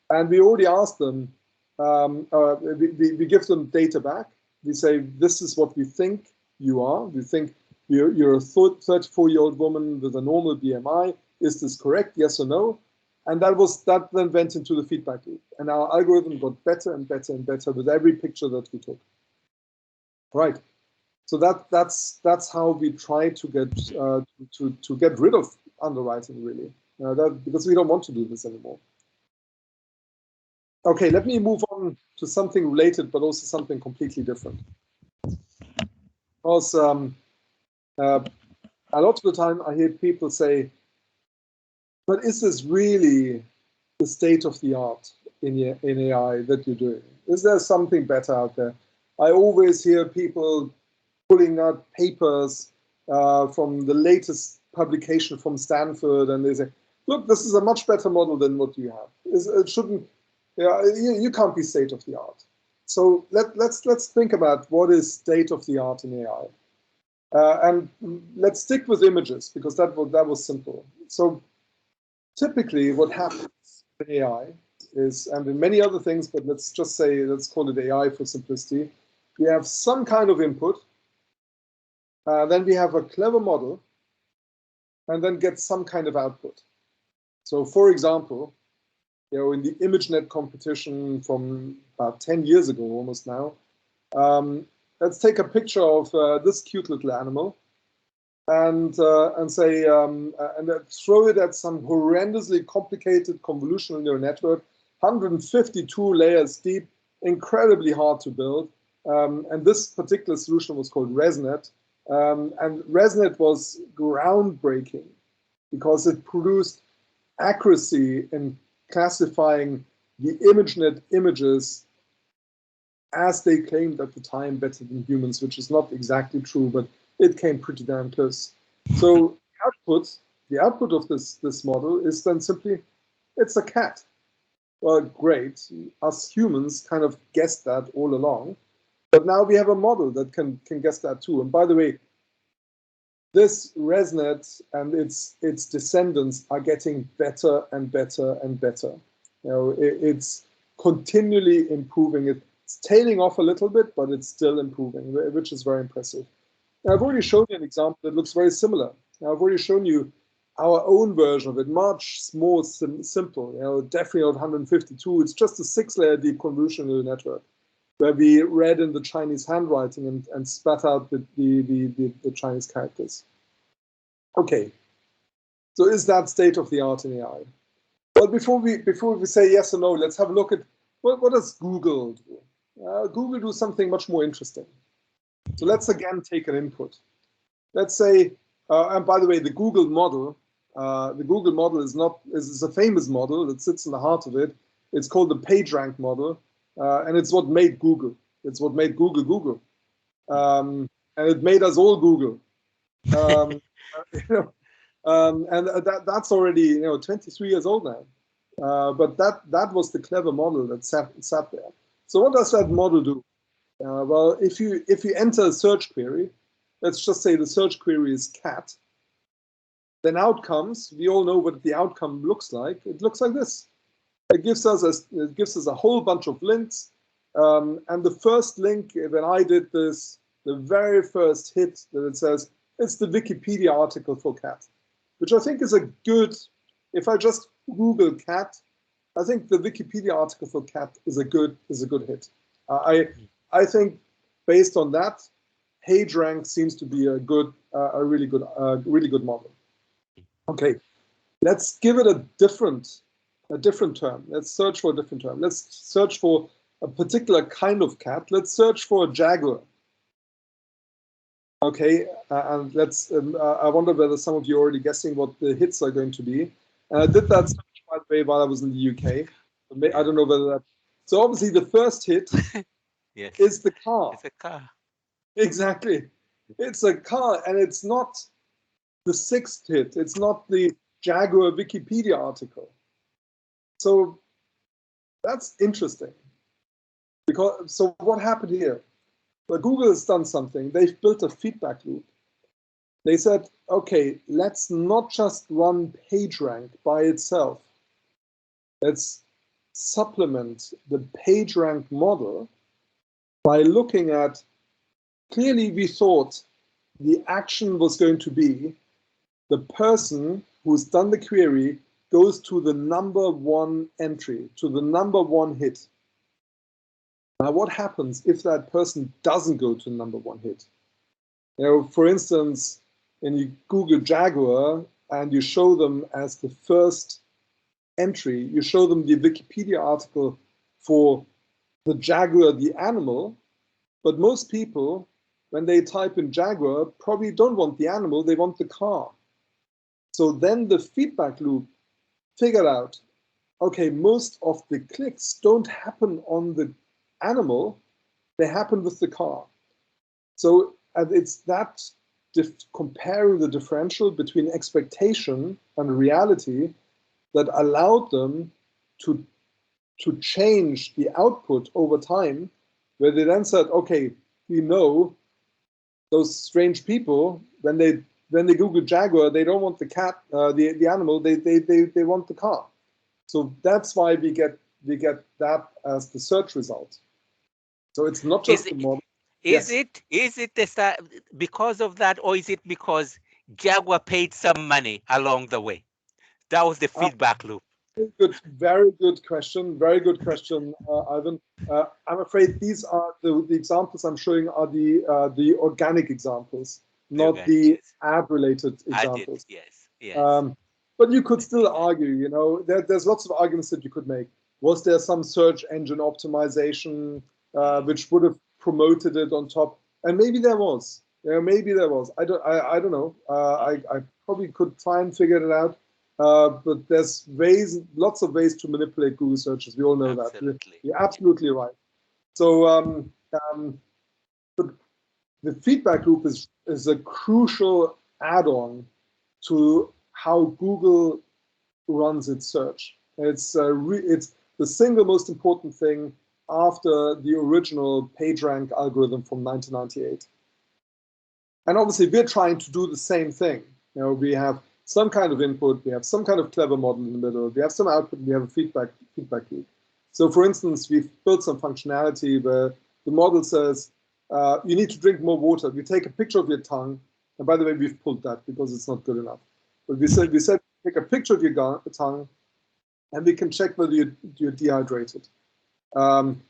and we already asked them. We give them data back. We say, this is what we think you are. We think you're a 34-year-old woman with a normal BMI. Is this correct? Yes or no? And that then went into the feedback loop. And our algorithm got better and better and better with every picture that we took. Right. So that's how we try to get rid of underwriting, really, because we don't want to do this anymore. Okay, let me move on to something related, but also something completely different. Because a lot of the time I hear people say, but is this really the state of the art in AI that you're doing? Is there something better out there? I always hear people pulling out papers from the latest publication from Stanford, and they say, look, this is a much better model than what you have. It shouldn't, yeah, you can't be state of the art. So let's think about what is state of the art in AI. And let's stick with images because that was simple. So typically what happens in AI is, and in many other things, but let's just say, let's call it AI for simplicity. We have some kind of input, then we have a clever model, and then get some kind of output. So for example, in the ImageNet competition from about 10 years ago, almost now, let's take a picture of this cute little animal and say, and throw it at some horrendously complicated convolutional neural network, 152 layers deep, incredibly hard to build. And this particular solution was called ResNet. And ResNet was groundbreaking because it produced accuracy in classifying the ImageNet images as they claimed at the time better than humans, which is not exactly true, but it came pretty damn close. So the output of this model is then simply, it's a cat. Well, great. Us humans kind of guessed that all along, but now we have a model that can guess that too. And by the way, this ResNet and its descendants are getting better and better and better. It's continually improving. It's tailing off a little bit, but it's still improving, which is very impressive. Now, I've already shown you an example that looks very similar. Now, I've already shown you our own version of it, much more simple. Definitely not 152. It's just a 6-layer deep convolutional network where we read in the Chinese handwriting and spat out the Chinese characters. Okay, so is that state of the art in AI? Well, before we say yes or no, let's have a look at what does Google do? Google do something much more interesting. So let's again take an input. Let's say, and by the way, the Google model is a famous model that sits in the heart of it. It's called the PageRank model, and it's what made Google. It's what made Google Google, and it made us all Google. And that's already 23 years old now. But that was the clever model that sat there. So what does that model do? Well, if you enter a search query, let's just say the search query is cat, then outcomes, we all know what the outcome looks like. It looks like this. It gives us a whole bunch of links. And the first link, when I did this, the very first hit that it says, it's the Wikipedia article for cat, which I think is a good, if I just Google cat, I think the Wikipedia article for cat is a good hit. I think based on that, PageRank seems to be a really good model. Okay, let's give it a different term. Let's search for a different term. Let's search for a particular kind of cat. Let's search for a jaguar. Okay, and let's. I wonder whether some of you are already guessing what the hits are going to be. And I did that search, by the way, while I was in the UK. I don't know whether that. So obviously, the first hit Yes. is the car. It's a car. Exactly, it's a car, and it's not the 6th hit. It's not the Jaguar Wikipedia article. So that's interesting. So what happened here? Well, Google has done something. They've built a feedback loop. They said, okay, let's not just run PageRank by itself. Let's supplement the PageRank model by looking at, clearly we thought the action was going to be the person who's done the query goes to the number 1 entry, to the number 1 hit. Now, what happens if that person doesn't go to the number 1 hit? For instance, when you Google Jaguar and you show them as the first entry, you show them the Wikipedia article for the Jaguar, the animal, but most people, when they type in Jaguar, probably don't want the animal, they want the car. So then the feedback loop figured out, okay, most of the clicks don't happen on the animal, they happen with the car. So it's that comparing the differential between expectation and reality that allowed them to change the output over time, where they then said, okay, we know those strange people, when they Google Jaguar, they don't want the cat, the animal, they want the car. So that's why we get that as the search result. So it's not Is just it the model. is Yes. it is it because of that, or is it because Jaguar paid some money along the way? That was the feedback loop. Very good question. Very good question, Ivan. I'm afraid these are the examples I'm showing are the organic examples, The not organic, the yes. ad-related I did, examples. yes, yes. Um, but you could I still see that. argue, there's lots of arguments that you could make. Was there some search engine optimization Mm, which would have promoted it on top? And maybe there was. Maybe there was. I don't know. mhm. I probably could try and figure it out. But there's lots of ways to manipulate Google searches. We all know that. Absolutely. You're Yeah. absolutely right. So, but the feedback loop is a crucial add-on to how Google runs its search. It's the single most important thing after the original PageRank algorithm from 1998. And obviously, we're trying to do the same thing. We have some kind of input, we have some kind of clever model in the middle, we have some output, we have a feedback loop. So, for instance, we've built some functionality where the model says, you need to drink more water. We take a picture of your tongue, and by the way, we've pulled that because it's not good enough. But we said take a picture of your tongue, and we can check whether you're dehydrated. Um,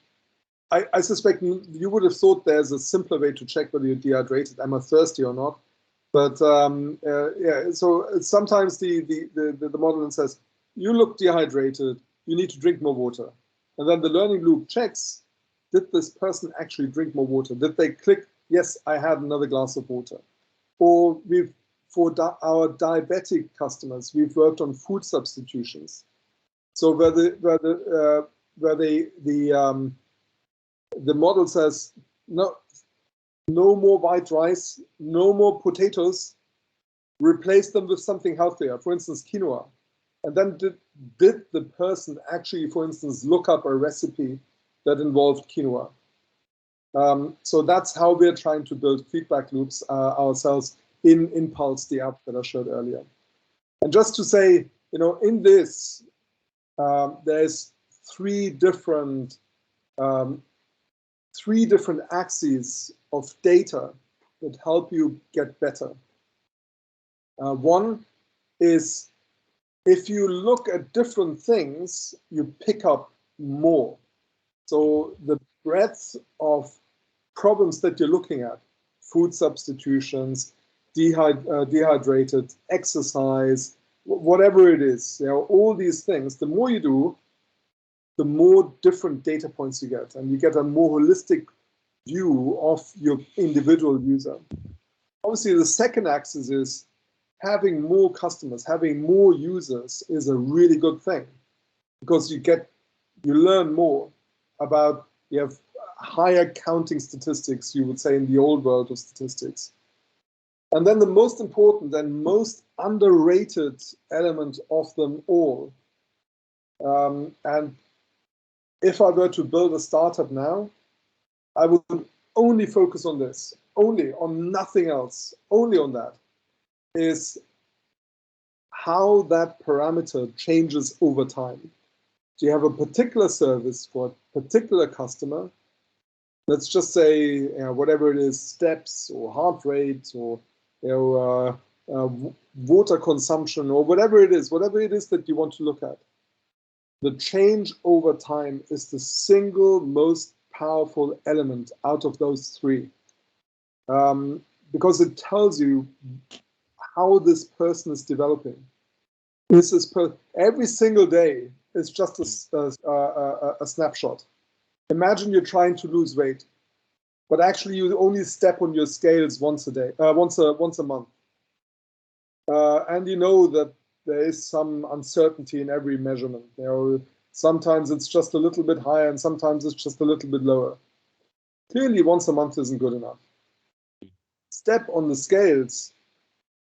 I suspect you would have thought there's a simpler way to check whether you're dehydrated. Am I thirsty or not? But yeah, so sometimes the model then says, you look dehydrated, you need to drink more water. And then the learning loop checks, did this person actually drink more water? Did they click, yes, I had another glass of water? Or for our diabetic customers, we've worked on food substitutions. So where the model says, no more white rice, no more potatoes, replace them with something healthier, for instance, quinoa. And then did the person actually, for instance, look up a recipe that involved quinoa? So that's how we're trying to build feedback loops ourselves in Impulse, the app that I showed earlier. And just to say, in this, there's three different um, axes of data that help you get better. One is if you look at different things, you pick up more. So the breadth of problems that you're looking at, food substitutions, dehydrated, exercise, whatever it is, all these things, the more you do, the more different data points you get, and you get a more holistic view of your individual user. Obviously, the second axis is having more customers, having more users is a really good thing because you learn more about, you have higher counting statistics, you would say, in the old world of statistics. And then the most important and most underrated element of them all, and if I were to build a startup now, I would only focus on this, only on nothing else, only on that, is how that parameter changes over time. So you have a particular service for a particular customer. Let's just say whatever it is, steps or heart rate or water consumption or whatever it is that you want to look at. The change over time is the single most powerful element out of those three, because it tells you how this person is developing. Every single day is just a snapshot. Imagine you're trying to lose weight, but actually you only step on your scales once a day, once a month, and you know that there is some uncertainty in every measurement. Sometimes it's just a little bit higher, and sometimes it's just a little bit lower. Clearly, once a month isn't good enough. Step on the scales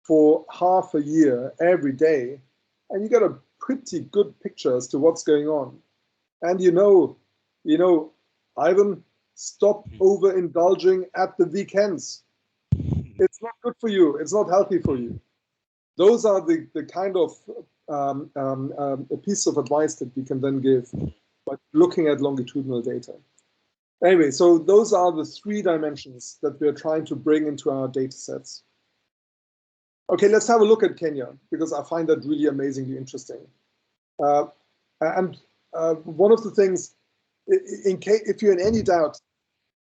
for half a year every day, and you get a pretty good picture as to what's going on. And Ivan, stop overindulging at the weekends. It's not good for you. It's not healthy for you. Those are the kind of a piece of advice that we can then give by looking at longitudinal data. Anyway, so those are the 3 dimensions that we're trying to bring into our data sets. Okay, let's have a look at Kenya, because I find that really amazingly interesting. And one of the things, if you're in any doubt,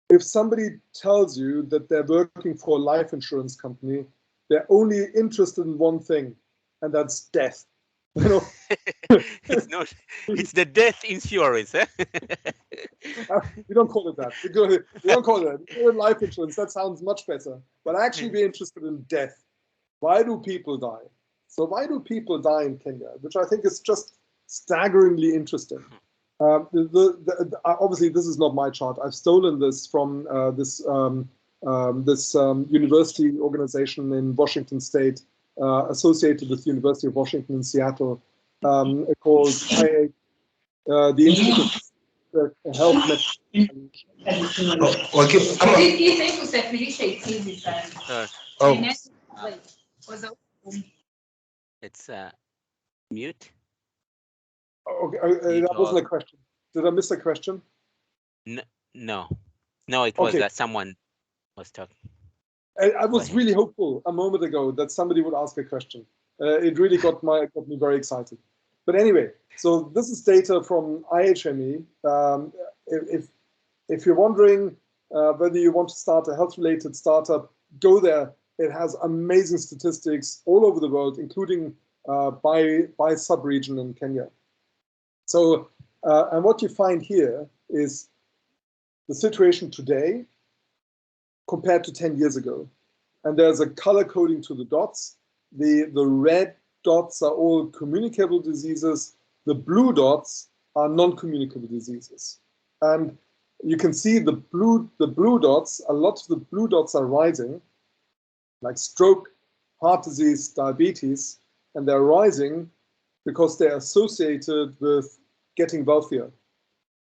if somebody tells you that they're working for a life insurance company, they're only interested in one thing, and that's death. It's not. It's the death insurance. Eh? We don't call it that. We don't call it that. Life insurance. That sounds much better. But actually, we're interested in death. Why do people die? So why do people die in Kenya? Which I think is just staggeringly interesting. Obviously, this is not my chart. I've stolen this from this university organization in Washington State, associated with the University of Washington in Seattle, called the Institute of Health Medicine. It's mute. Okay, that wasn't a question. Did I miss a question? No, it was Okay. that someone was talking. I was really hopeful a moment ago that somebody would ask a question. It really got me very excited. But anyway, so this is data from IHME. If you're wondering whether you want to start a health-related startup, go there. It has amazing statistics all over the world, including by sub-region in Kenya. So, and what you find here is the situation today compared to 10 years ago. And there's a color coding to the dots. The red dots are all communicable diseases. The blue dots are non-communicable diseases. And you can see the blue dots, a lot of the blue dots are rising, like stroke, heart disease, diabetes, and they're rising because they're associated with getting wealthier.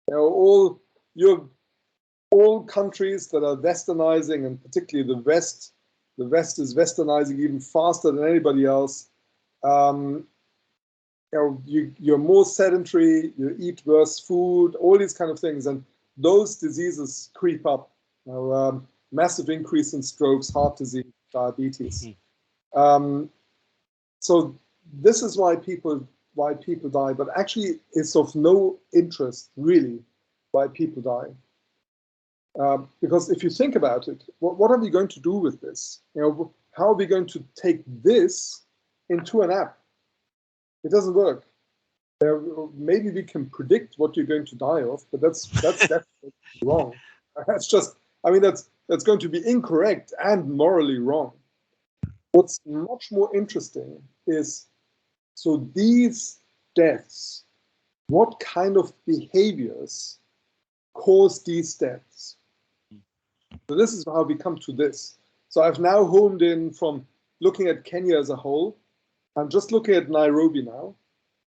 They're all countries that are westernizing, and particularly the West. The West is westernizing even faster than anybody else. You're more sedentary, you eat worse food, all these kind of things, and those diseases creep up. Massive increase in strokes, heart disease, diabetes. So this is why people die, but actually it's of no interest really why people die. Because if you think about it, what are we going to do with this? How are we going to take this into an app? It doesn't work. Maybe we can predict what you're going to die of, but that's definitely wrong. That's going to be incorrect and morally wrong. What's much more interesting is, so these deaths, what kind of behaviors cause these deaths? So this is how we come to this. So I've now homed in from looking at Kenya as a whole. I'm just looking at Nairobi now,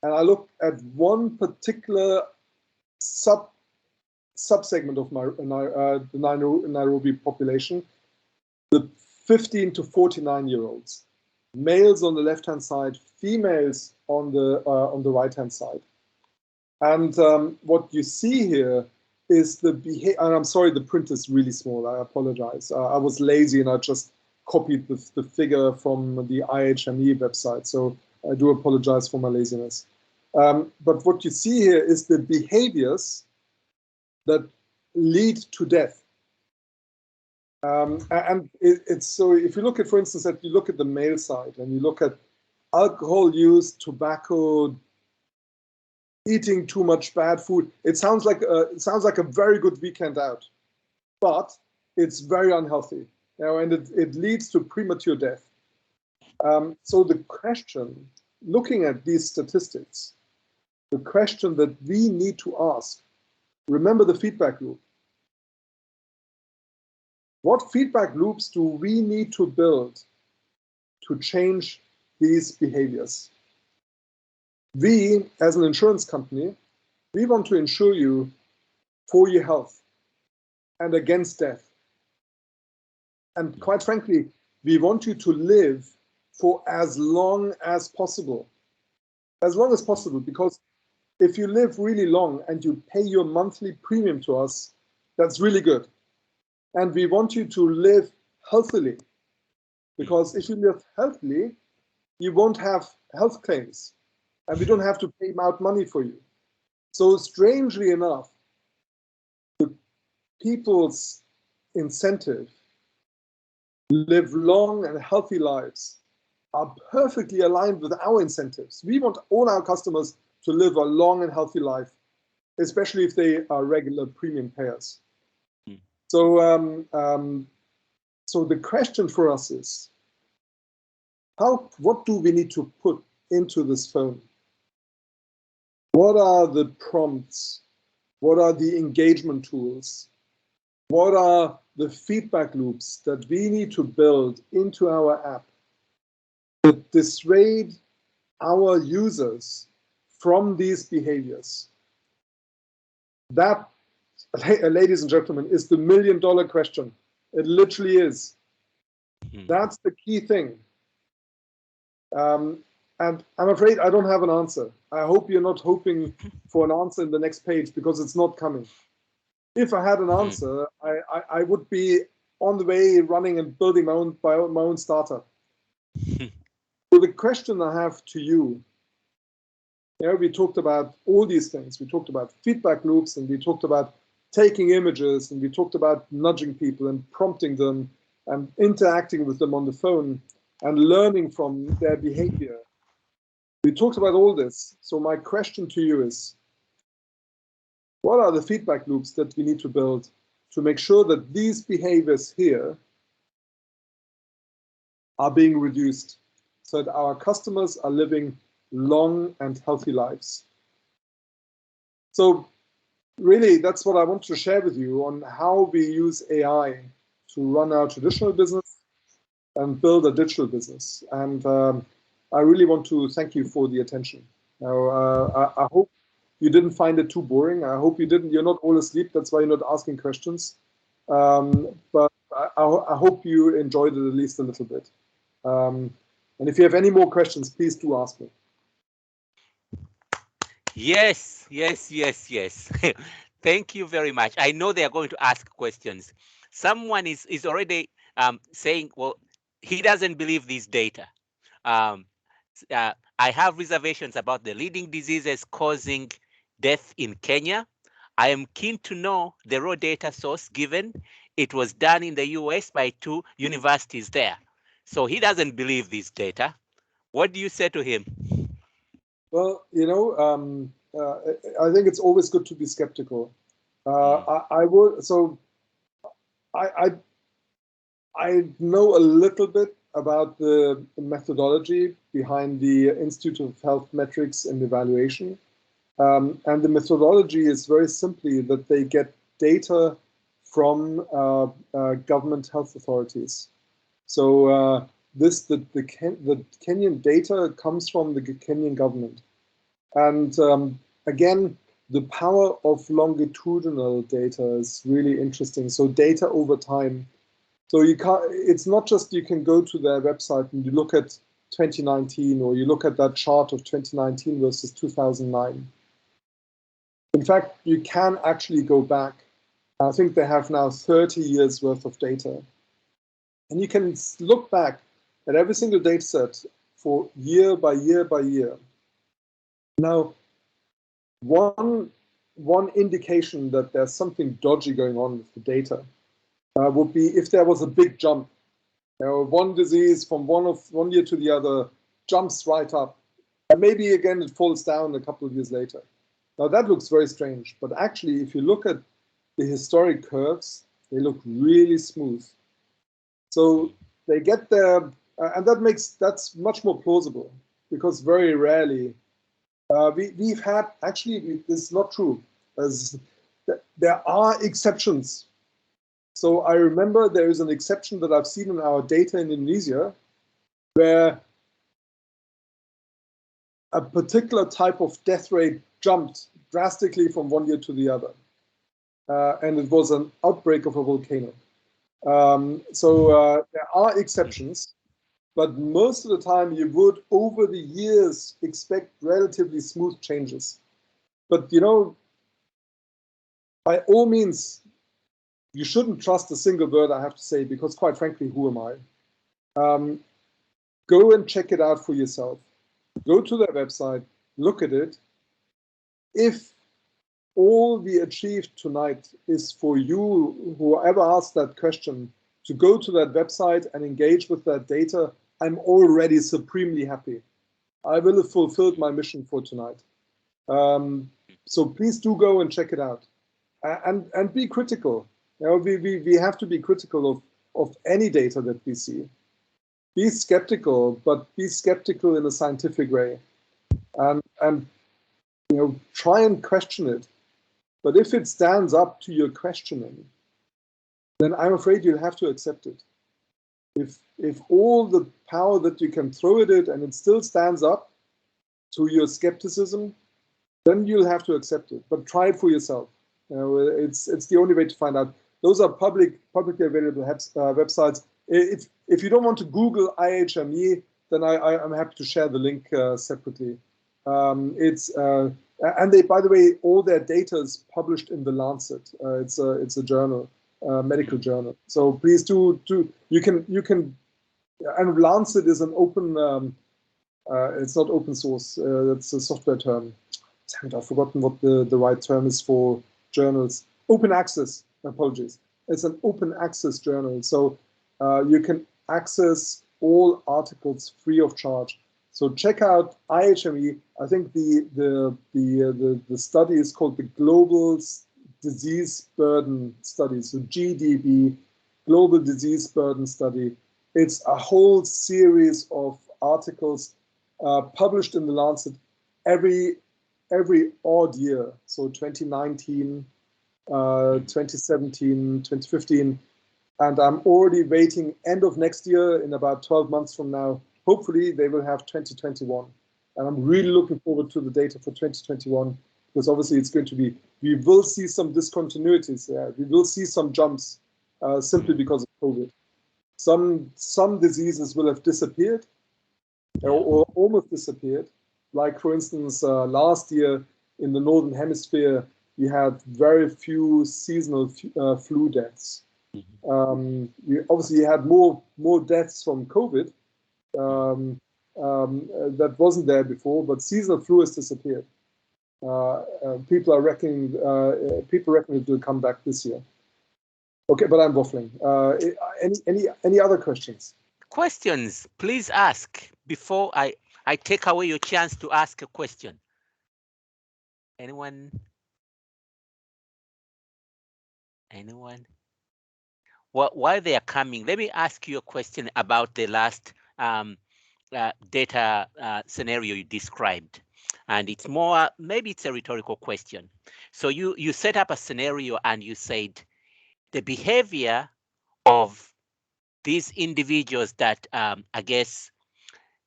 and I look at one particular subsegment of the Nairobi population, the 15 to 49-year-olds, males on the left-hand side, females on the right-hand side. And what you see here is the behavior, and I'm sorry, the print is really small, I apologize. I was lazy and I just copied the figure from the IHME website, so I do apologize for my laziness. But what you see here is the behaviors that lead to death. And it's so, if you look at, for instance, if you look at the male side and you look at alcohol use, tobacco, eating too much bad food, it sounds like a very good weekend out, but it's very unhealthy, and it leads to premature death. So the question, looking at these statistics, the question that we need to ask, remember the feedback loop. What feedback loops do we need to build to change these behaviors? We, as an insurance company, we want to insure you for your health and against death. And quite frankly, we want you to live for as long as possible. As long as possible, because if you live really long and you pay your monthly premium to us, that's really good. And we want you to live healthily, because if you live healthily, you won't have health claims, and we don't have to pay out money for you. So strangely enough, the people's incentive live long and healthy lives are perfectly aligned with our incentives. We want all our customers to live a long and healthy life, especially if they are regular premium payers. So, so the question for us is, what do we need to put into this phone? What are the prompts? What are the engagement tools? What are the feedback loops that we need to build into our app to dissuade our users from these behaviors? That, ladies and gentlemen, is the million-dollar question. It literally is. That's the key thing. And I'm afraid I don't have an answer. I hope you're not hoping for an answer in the next page, because it's not coming. If I had an answer, I would be on the way running and building my own startup. So the question I have to you, we talked about all these things. We talked about feedback loops, and we talked about taking images, and we talked about nudging people and prompting them and interacting with them on the phone and learning from their behavior. We talked about all this. So my question to you is, what are the feedback loops that we need to build to make sure that these behaviors here are being reduced so that our customers are living long and healthy lives? So really, that's what I want to share with you on how we use AI to run our traditional business and build a digital business. And I really want to thank you for the attention. Now, I hope you didn't find it too boring. I hope you're not all asleep. That's why you're not asking questions. But I hope you enjoyed it at least a little bit. And if you have any more questions, please do ask me. Yes, yes, yes, yes. Thank you very much. I know they are going to ask questions. Someone is already saying, well, he doesn't believe this data. Um, I have reservations about the leading diseases causing death in Kenya. I am keen to know the raw data source, given it was done in the US by 2 universities there. So he doesn't believe this data. What do you say to him? Well, I think it's always good to be skeptical. I would, so I know a little bit about the methodology behind the Institute of Health Metrics and Evaluation. And the methodology is very simply that they get data from government health authorities. So the Kenyan data comes from the Kenyan government. And again, the power of longitudinal data is really interesting. So data over time. So you can't, it's not just you can go to their website and you look at 2019, or you look at that chart of 2019 versus 2009. In fact, you can actually go back. I think they have now 30 years worth of data. And you can look back at every single data set for year by year by year. Now, one indication that there's something dodgy going on with the data would be if there was a big jump. One disease from one year to the other jumps right up. And maybe again it falls down a couple of years later. Now that looks very strange, but actually if you look at the historic curves, they look really smooth. So they get there, and that's much more plausible, because very rarely we've had, actually this is not true, as there are exceptions. So I remember there is an exception that I've seen in our data in Indonesia, where a particular type of death rate jumped drastically from one year to the other. And it was an outbreak of a volcano. So there are exceptions, but most of the time you would, over the years, expect relatively smooth changes. But, you know, by all means, you shouldn't trust a single word, I have to say, because quite frankly, who am I? Go and check it out for yourself. Go to their website, look at it. If all we achieved tonight is for you, whoever asked that question, to go to that website and engage with that data, I'm already supremely happy. I will have fulfilled my mission for tonight. So please do go and check it out. And be critical. You know, we have to be critical of any data that we see. Be skeptical, but be skeptical in a scientific way. And you know, try and question it. But if it stands up to your questioning, then I'm afraid you'll have to accept it. If all the power that you can throw at it and it still stands up to your skepticism, then you'll have to accept it. But try it for yourself. You know, it's the only way to find out. Those are publicly available websites. If you don't want to Google IHME, then I'm happy to share the link separately. And they, by the way, all their data is published in the Lancet. It's a journal, medical journal. So please do you can and Lancet is an open. It's not open source. That's a software term. Damn it, I've forgotten what the right term is for journals. Open access. Apologies. It's an open access journal, so you can access all articles free of charge. So check out IHME. I think the study is called the Global Disease Burden Study, so GDB, Global Disease Burden Study. It's a whole series of articles published in the Lancet every odd year. So 2019, 2017, 2015. And I'm already waiting end of next year, in about 12 months from now. Hopefully they will have 2021. And I'm really looking forward to the data for 2021, because obviously it's going to be, we will see some discontinuities there. We will see some jumps simply because of COVID. Some diseases will have disappeared or almost disappeared. Like for instance, last year in the Northern Hemisphere, we had very few seasonal flu deaths. You had more deaths from COVID that wasn't there before, but seasonal flu has disappeared. People reckon it will come back this year. Okay, but I'm waffling. Any other questions? Questions, please ask before I take away your chance to ask a question. Anyone? Well, while they are coming, let me ask you a question about the last data scenario you described. And it's more, maybe it's a rhetorical question. So you set up a scenario and you said the behavior of these individuals that I guess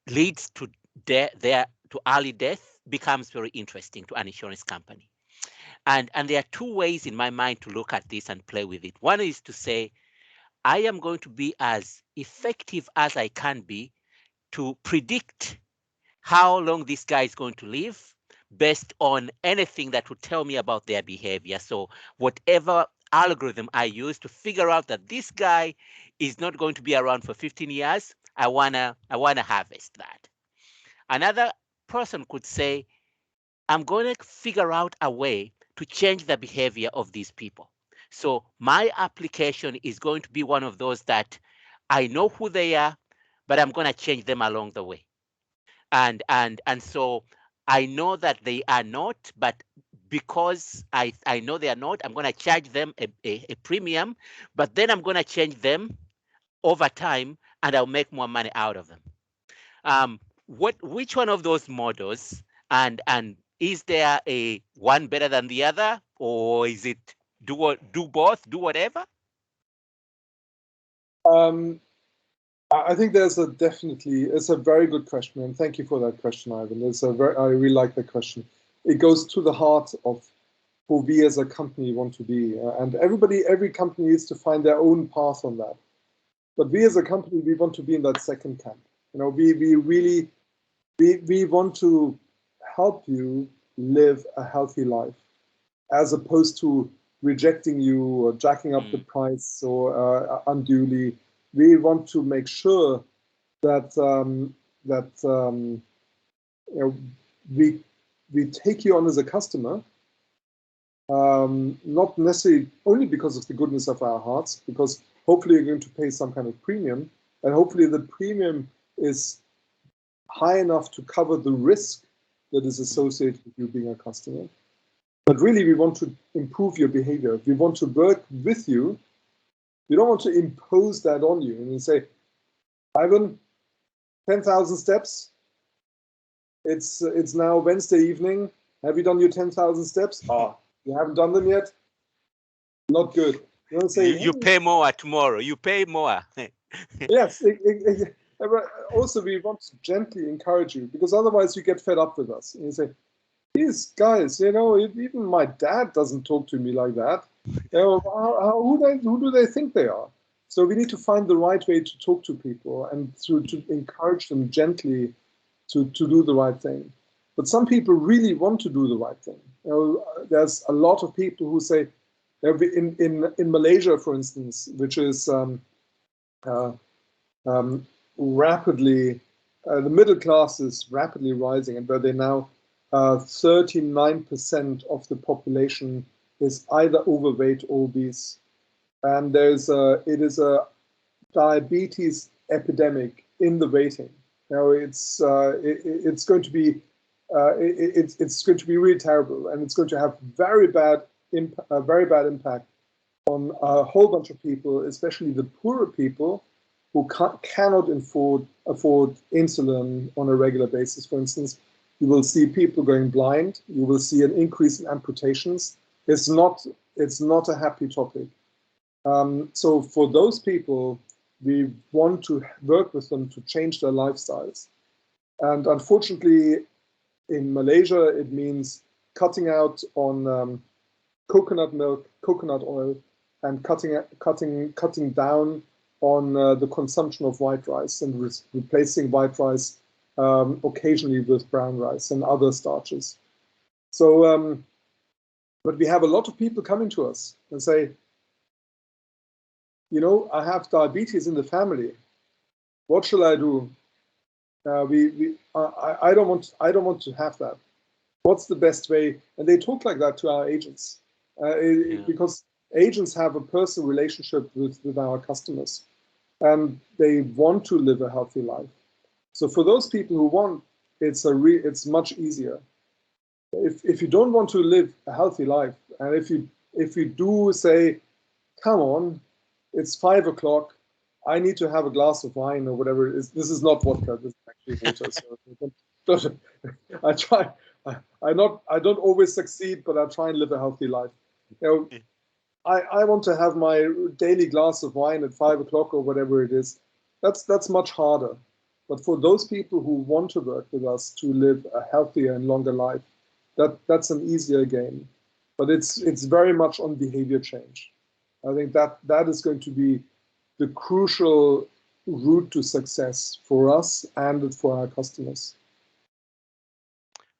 leads to to early death becomes very interesting to an insurance company. And there are two ways in my mind to look at this and play with it. One is to say, I am going to be as effective as I can be to predict how long this guy is going to live based on anything that would tell me about their behavior. So whatever algorithm I use to figure out that this guy is not going to be around for 15 years, I wanna harvest that. Another person could say, I'm going to figure out a way to change the behavior of these people. So my application is going to be one of those that I know who they are, but I'm going to change them along the way. And so I know that they are not, but because I know they are not, I'm going to charge them a premium, but then I'm going to change them over time and I'll make more money out of them. Which one of those models, and is there a one better than the other, or is it do both, do whatever? I think there's a definitely, it's a very good question, and thank you for that question, Ivan. I really like that question. It goes to the heart of who we as a company want to be, and every company needs to find their own path on that. But we as a company, we want to be in that second camp. We really we want to help you live a healthy life, as opposed to rejecting you or jacking up the Mm, price or unduly. We want to make sure that that you know, we we take you on as a customer, not necessarily only because of the goodness of our hearts, because hopefully you're going to pay some kind of premium, and hopefully the premium is high enough to cover the risk that is mm, associated with you being a customer. But really, we want to improve your behavior. We want to work with you. We don't want to impose that on you and say, Ivan, 10,000 steps. It's now Wednesday evening. Have you done your 10,000 steps? Oh, you haven't done them yet? Not good. You want to say, you hey, pay more tomorrow. You pay more. yes. Also, we want to gently encourage you, because otherwise you get fed up with us. And you say, these guys, even my dad doesn't talk to me like that. Who do they think they are? So we need to find the right way to talk to people and to encourage them gently to do the right thing. But some people really want to do the right thing. There's a lot of people who say, in Malaysia, for instance, which is uh, rapidly, the middle class is rapidly rising, and where they now 39% of the population is either overweight or obese, and it is a diabetes epidemic in the waiting. It's going to be it's going to be really terrible, and it's going to have very bad impact on a whole bunch of people, especially the poorer people who cannot afford insulin on a regular basis. For instance, you will see people going blind. You will see an increase in amputations. It's not a happy topic. So for those people, we want to work with them to change their lifestyles. And unfortunately, in Malaysia, it means cutting out on coconut milk, coconut oil, and cutting down on the consumption of white rice, and replacing white rice occasionally with brown rice and other starches. So, but we have a lot of people coming to us and say, I have diabetes in the family. What shall I do? I don't want to have that. What's the best way? And they talk like that to our agents, Yeah. because agents have a personal relationship with our customers, and they want to live a healthy life. So for those people who want, it's much easier. If you don't want to live a healthy life, and if you do say, come on, it's 5 o'clock, I need to have a glass of wine or whatever it is. This is not vodka. This is actually water. So don't, I try. I don't always succeed, but I try and live a healthy life. You know, I want to have my daily glass of wine at 5 o'clock or whatever it is. That's much harder. But for those people who want to work with us to live a healthier and longer life, that's an easier game. But it's very much on behavior change. I think that is going to be the crucial route to success for us and for our customers.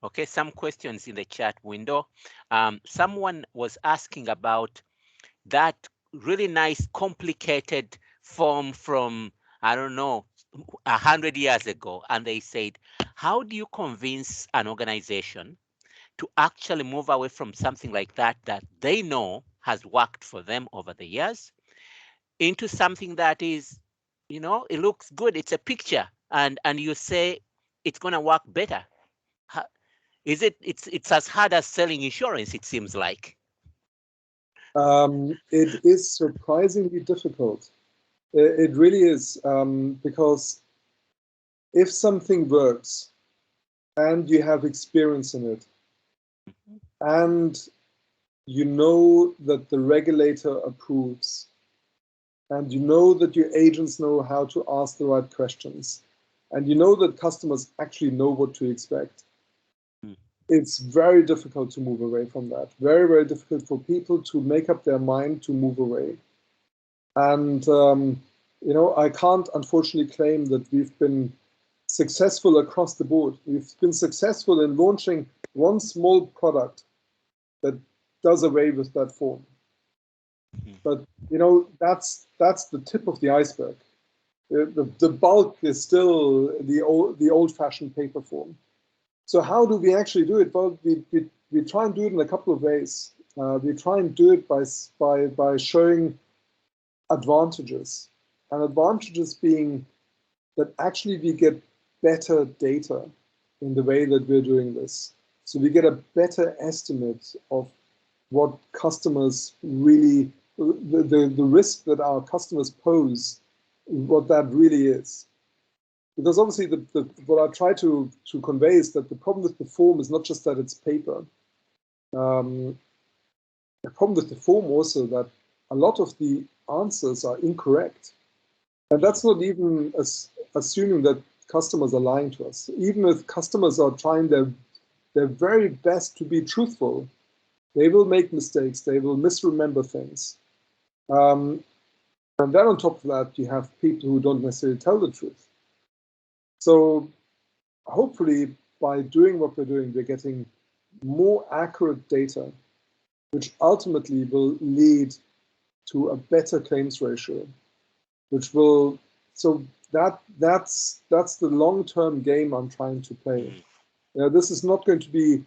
Okay, some questions in the chat window. Someone was asking about that really nice, complicated form from, I don't know, 100 years ago. And they said, how do you convince an organization to actually move away from something like that, that they know has worked for them over the years, into something that is, it looks good. It's a picture, and you say it's going to work better. Is it? It's as hard as selling insurance. It seems like. It is surprisingly difficult. It really is, because if something works and you have experience in it, Mhm. and you know that the regulator approves, and you know that your agents know how to ask the right questions, and you know that customers actually know what to expect, Mm. it's very difficult to move away from that. Very, very difficult for people to make up their mind to move away. And, I can't unfortunately claim that we've been successful across the board. We've been successful in launching one small product that does away with that form. Mm. But, that's the tip of the iceberg. The bulk is still the old-fashioned paper form. So how do we actually do it? Well, we try and do it in a couple of ways. We try and do it by showing advantages, and advantages being that actually we get better data in the way that we're doing this. So we get a better estimate of what customers really, the risk that our customers pose, what that really is. Because obviously what I try to convey is that the problem with the form is not just that it's paper. The problem with the form also that a lot of the answers are incorrect. And that's not even assuming that customers are lying to us. Even if customers are trying their very best to be truthful, they will make mistakes. They will misremember things. And then on top of that, you have people who don't necessarily tell the truth. So hopefully, by doing what we're doing, we're getting more accurate data, which ultimately will lead to a better claims ratio, which will, so that's the long-term game I'm trying to play. This is not going to be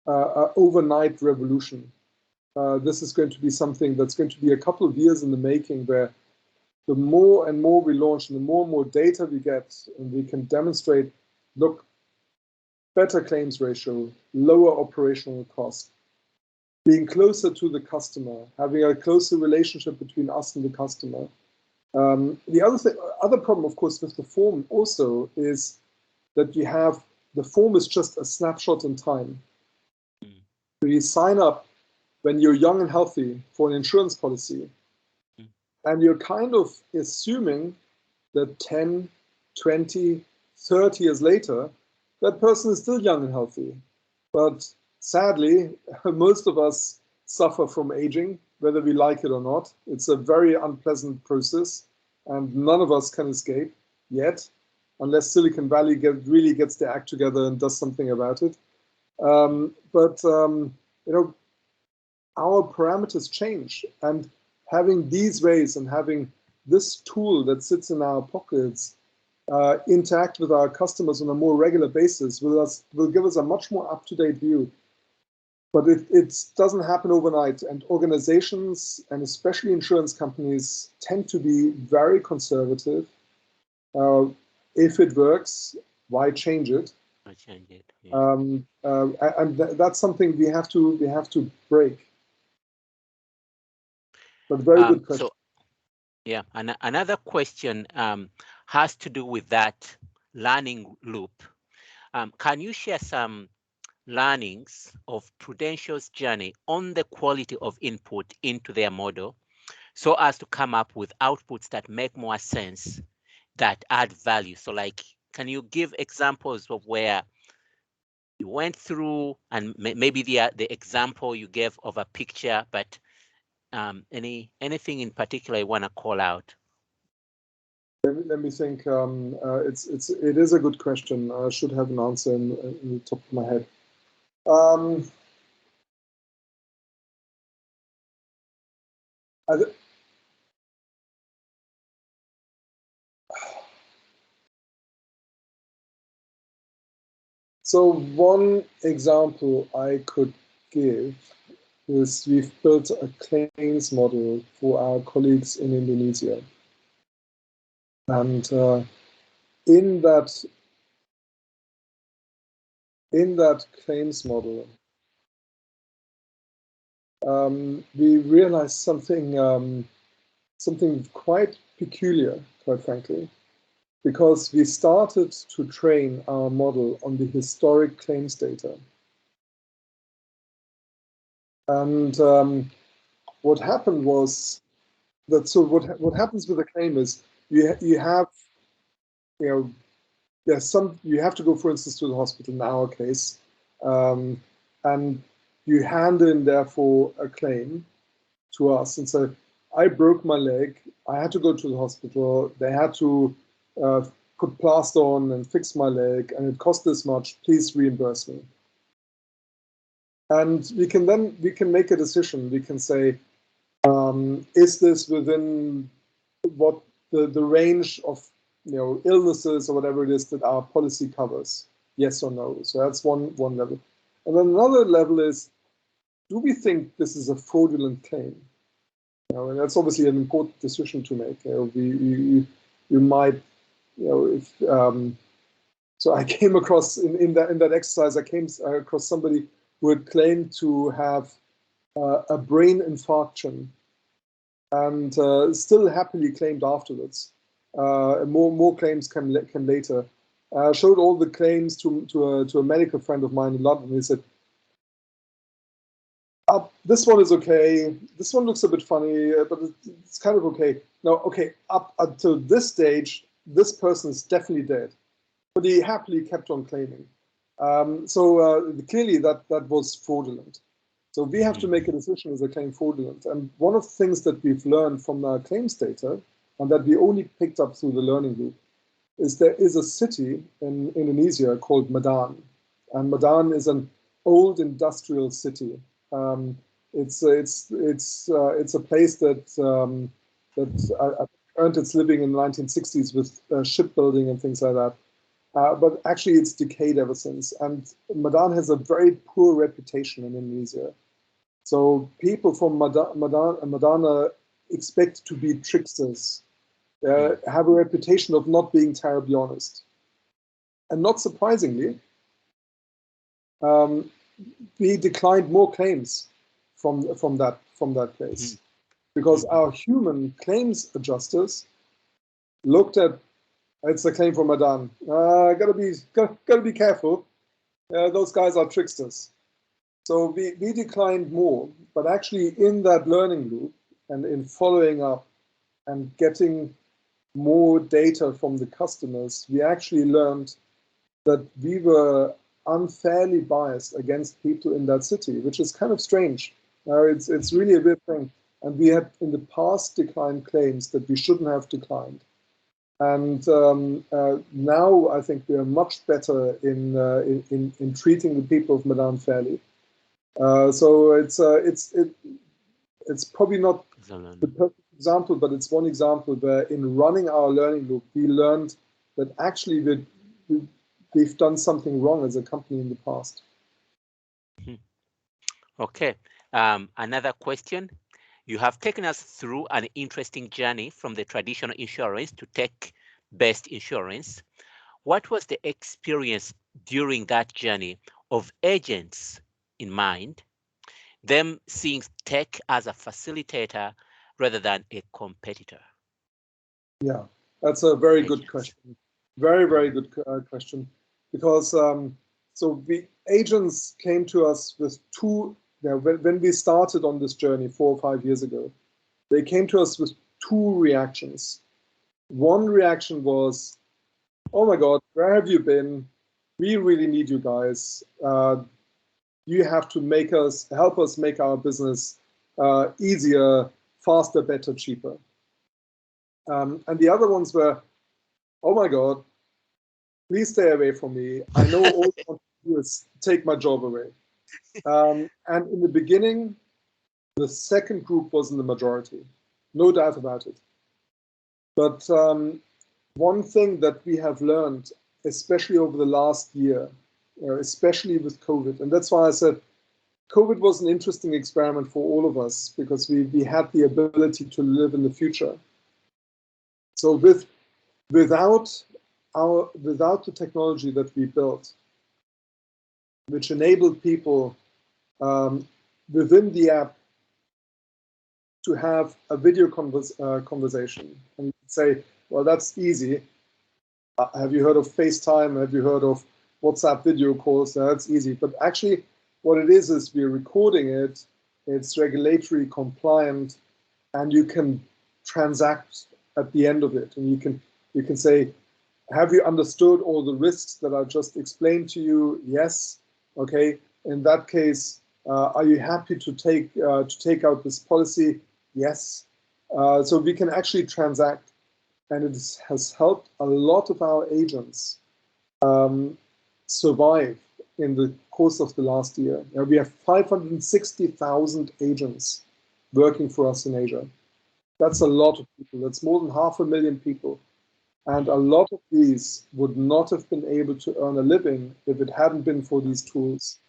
an overnight revolution. This is going to be something that's going to be a couple of years in the making, where the more and more we launch and the more data we get, and we can demonstrate, look, better claims ratio, lower operational cost, being closer to the customer, having a closer relationship between us and the customer. The other problem, of course, with the form also is that the form is just a snapshot in time. Mm. So you sign up when you're young and healthy for an insurance policy, Mm. and you're kind of assuming that 10, 20, 30 years later, that person is still young and healthy. But sadly, most of us suffer from aging, whether we like it or not. It's a very unpleasant process, and none of us can escape yet, unless Silicon Valley really gets their act together and does something about it. But our parameters change, and having these ways and having this tool that sits in our pockets interact with our customers on a more regular basis will give us a much more up-to-date view. But it doesn't happen overnight, and organizations, and especially insurance companies, tend to be very conservative. If it works, why change it? I change it. Yeah. And that's something we have to break. But very good question. So yeah, another question has to do with that learning loop. Can you share some learnings of Prudential's journey on the quality of input into their model, so as to come up with outputs that make more sense, that add value? So like, can you give examples of where you went through, and maybe the example you gave of a picture, but anything in particular you want to call out? Let me think. It is a good question. I should have an answer in the top of my head. So one example I could give is we've built a claims model for our colleagues in Indonesia, and in that claims model, we realized something quite peculiar, quite frankly, because we started to train our model on the historic claims data. And what happened was So what happens with a claim is you have, you know, there's some, you have to go, for instance, to the hospital in our case, um, and you hand in therefore a claim to us and say, I broke my leg, I had to go to the hospital, they had to uh, put plaster on and fix my leg, and it cost this much, please reimburse me. And we can make a decision. We can say, is this within what the range of, you know, illnesses or whatever it is that our policy covers? Yes or no. So that's one level. And then another level is, do we think this is a fraudulent claim? You know, and that's obviously an important decision to make. You know, you might, you know, if so I came across in that exercise, I came across somebody who had claimed to have a brain infarction, and still happily claimed afterwards. More claims came later. Showed all the claims to a medical friend of mine in London. He said, this one is okay. This one looks a bit funny, but it's kind of okay. Now, okay, up until this stage, this person is definitely dead. But he happily kept on claiming. So clearly that was fraudulent. So we have to make a decision, is a claim fraudulent? And one of the things that we've learned from our claims data, and that we only picked up through the learning loop, is there is a city in Indonesia called Medan. And Medan is an old industrial city. It's a place that earned its living in the 1960s with shipbuilding and things like that. But actually, it's decayed ever since. And Medan has a very poor reputation in Indonesia. So people from Medan expect to be tricksters, have a reputation of not being terribly honest. And not surprisingly, um, we declined more claims from that place, because our human claims adjusters looked at, it's a claim from Medan. Gotta be careful. Those guys are tricksters. So we declined more, but actually in that learning loop and in following up and getting more data from the customers, we actually learned that we were unfairly biased against people in that city, which is kind of strange. It's really a weird thing. And we had in the past declined claims that we shouldn't have declined. And now I think we are much better in treating the people of Medan fairly. So it's probably not the perfect example, but it's one example where in running our learning loop, we learned that actually we've done something wrong as a company in the past. Okay. Another question. You have taken us through an interesting journey from the traditional insurance to tech-based insurance. What was the experience during that journey of agents in mind, them seeing tech as a facilitator rather than a competitor? Yeah, that's a very Agents. good question. Very good question. Because so agents came to us with two, you know, when we started on this journey 4 or 5 years ago, they came to us with two reactions. One reaction was, oh my God, where have you been? We really need you guys. You have to help us make our business easier, faster, better, cheaper. And the other ones were, oh my God, please stay away from me. I know all you want to do is take my job away. And in the beginning, the second group was in the majority, no doubt about it. But one thing that we have learned, especially over the last year, especially with COVID, and that's why I said COVID was an interesting experiment for all of us, because we had the ability to live in the future. So without the technology that we built, which enabled people within the app to have a video conversation, and say, well, that's easy. Have you heard of FaceTime? Have you heard of WhatsApp video calls? That's easy. But actually, what it is we're recording it. It's regulatory compliant, and you can transact at the end of it, and you can say, have you understood all the risks that I just explained to you? Yes. Okay. In that case, are you happy to take out this policy? Yes. So we can actually transact, and it has helped a lot of our agents survive in the course of the last year. We have 560,000 agents working for us in Asia. That's a lot of people. That's more than 500,000 people. And a lot of these would not have been able to earn a living if it hadn't been for these tools.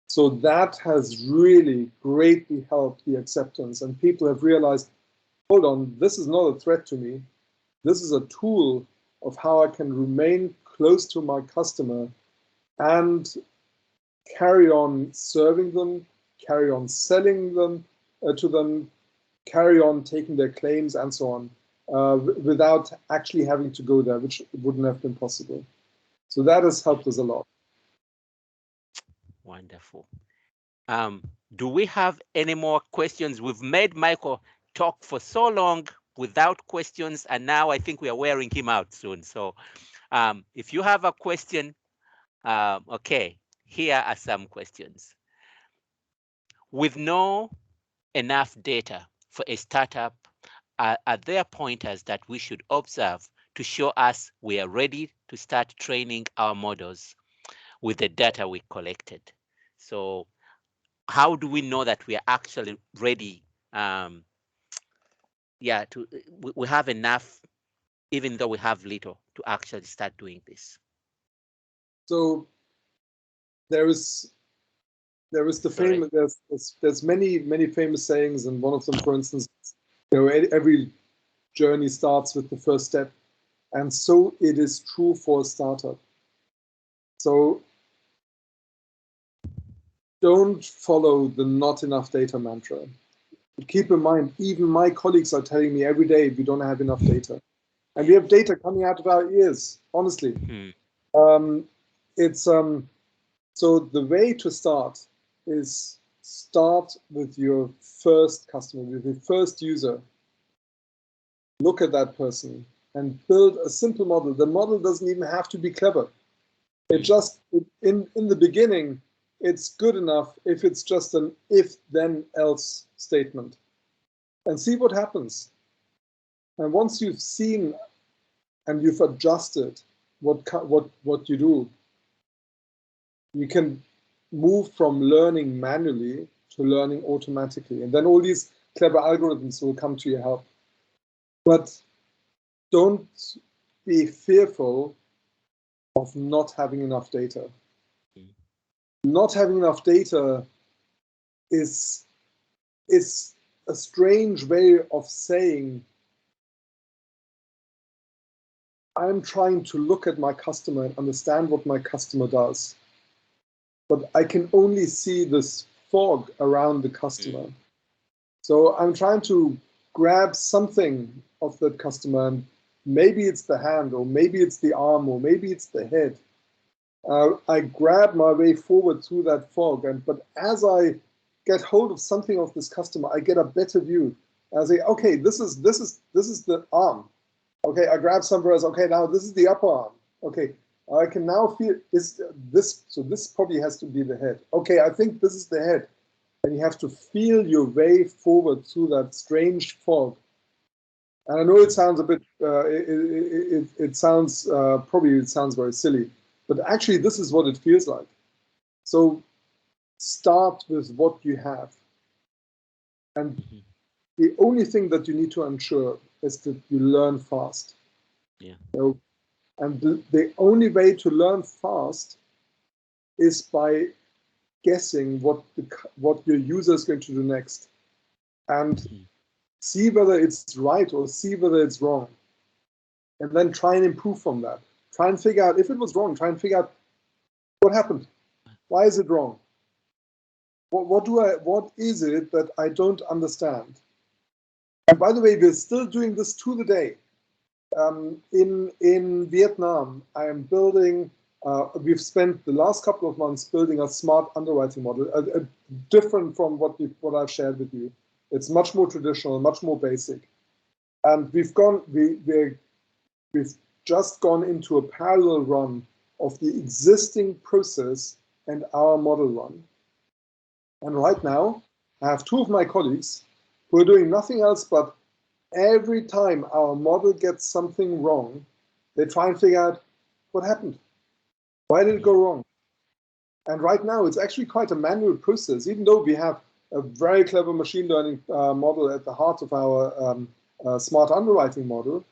So that has really greatly helped the acceptance. And people have realized, hold on, this is not a threat to me. This is a tool of how I can remain close to my customer and carry on serving them, carry on selling them to them, carry on taking their claims and so on, without actually having to go there, which wouldn't have been possible. So that has helped us a lot. Wonderful. Do we have any more questions? We've made Michael talk for so long without questions, and now I think we are wearing him out soon. So if you have a question, okay, here are some questions. With no enough data for a startup, are there pointers that we should observe to show us we are ready to start training our models with the data we collected? So how do we know that we are actually ready? Yeah, we have enough, even though we have little, to actually start doing this. So there is the famous, there's many famous sayings, and one of them, for instance, every journey starts with the first step, and so it is true for a startup. So don't follow the not enough data mantra. Keep in mind, even my colleagues are telling me every day we don't have enough data, and we have data coming out of our ears. Honestly, it's so the way to start is start with your first customer, with your first user. Look at that person and build a simple model. The model doesn't even have to be clever. In the beginning, it's good enough if it's just an if then else statement, and see what happens. And once you've seen and you've adjusted what you do, you can move from learning manually to learning automatically, and then all these clever algorithms will come to your help. But don't be fearful of not having enough data. Not having enough data is a strange way of saying, I'm trying to look at my customer and understand what my customer does, but I can only see this fog around the customer. So I'm trying to grab something of that customer, and maybe it's the hand, or maybe it's the arm, or maybe it's the head. I grab my way forward through that fog, but as I get hold of something of this customer, I get a better view. I say, okay, this is the arm. Okay, I grab somewhere else. Okay, now this is the upper arm. Okay, I can now feel this. So this probably has to be the head. Okay, I think this is the head, and you have to feel your way forward through that strange fog. And I know it sounds a bit. It sounds probably it sounds very silly, but actually this is what it feels like. So start with what you have, and the only thing that you need to ensure is that you learn fast. Yeah. So, and the only way to learn fast is by guessing what your user is going to do next, and see whether it's right or see whether it's wrong, and then try and improve from that. Try and figure out if it was wrong. Try and figure out what happened. Why is it wrong? What is it that I don't understand? And by the way, we're still doing this to the day. In Vietnam, I am building. We've spent the last couple of months building a smart underwriting model, different from what I've shared with you. It's much more traditional, much more basic. And we've just gone into a parallel run of the existing process and our model run. And right now, I have two of my colleagues who are doing nothing else but every time our model gets something wrong, they try and figure out what happened. Why did it go wrong? And right now, it's actually quite a manual process, even though we have a very clever machine learning model at the heart of our smart underwriting model.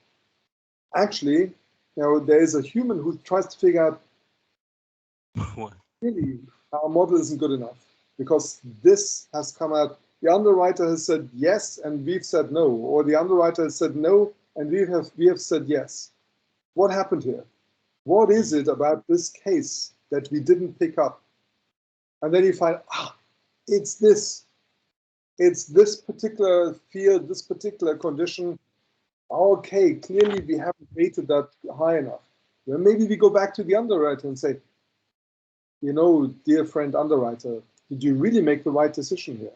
Actually, there is a human who tries to figure out, really, our model isn't good enough because this has come out. The underwriter has said yes, and we've said no, or the underwriter has said no, and we have said yes. What happened here? What is it about this case that we didn't pick up? And then you find, it's this. It's this particular field, this particular condition. Okay, clearly we haven't rated that high enough. Then maybe we go back to the underwriter and say, dear friend underwriter, did you really make the right decision here?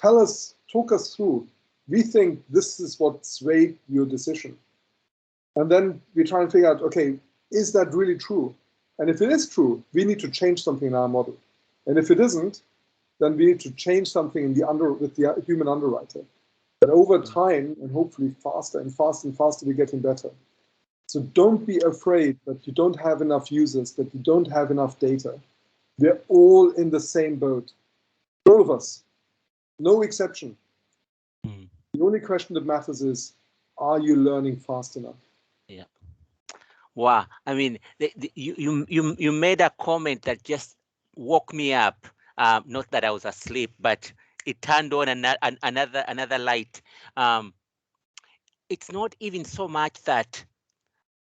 Talk us through. We think this is what swayed your decision. And then we try and figure out, okay, is that really true? And if it is true, we need to change something in our model. And if it isn't, then we need to change something with the human underwriter. But over time, and hopefully faster and faster and faster, we're getting better. So don't be afraid that you don't have enough users, that you don't have enough data. We're all in the same boat. All of us. No exception. The only question that matters is, are you learning fast enough? Yeah. Wow. I mean, you made a comment that just woke me up. Not that I was asleep, but it turned on another light. It's not even so much that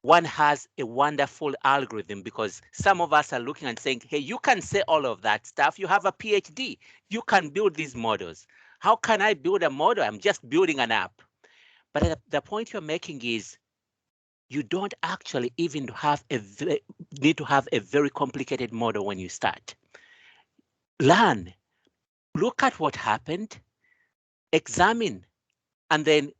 one has a wonderful algorithm, because some of us are looking and saying, hey, you can say all of that stuff. You have a PhD. You can build these models. How can I build a model? I'm just building an app. But the point you're making is you don't actually even need to have a very complicated model when you start. Learn, look at what happened, examine, and then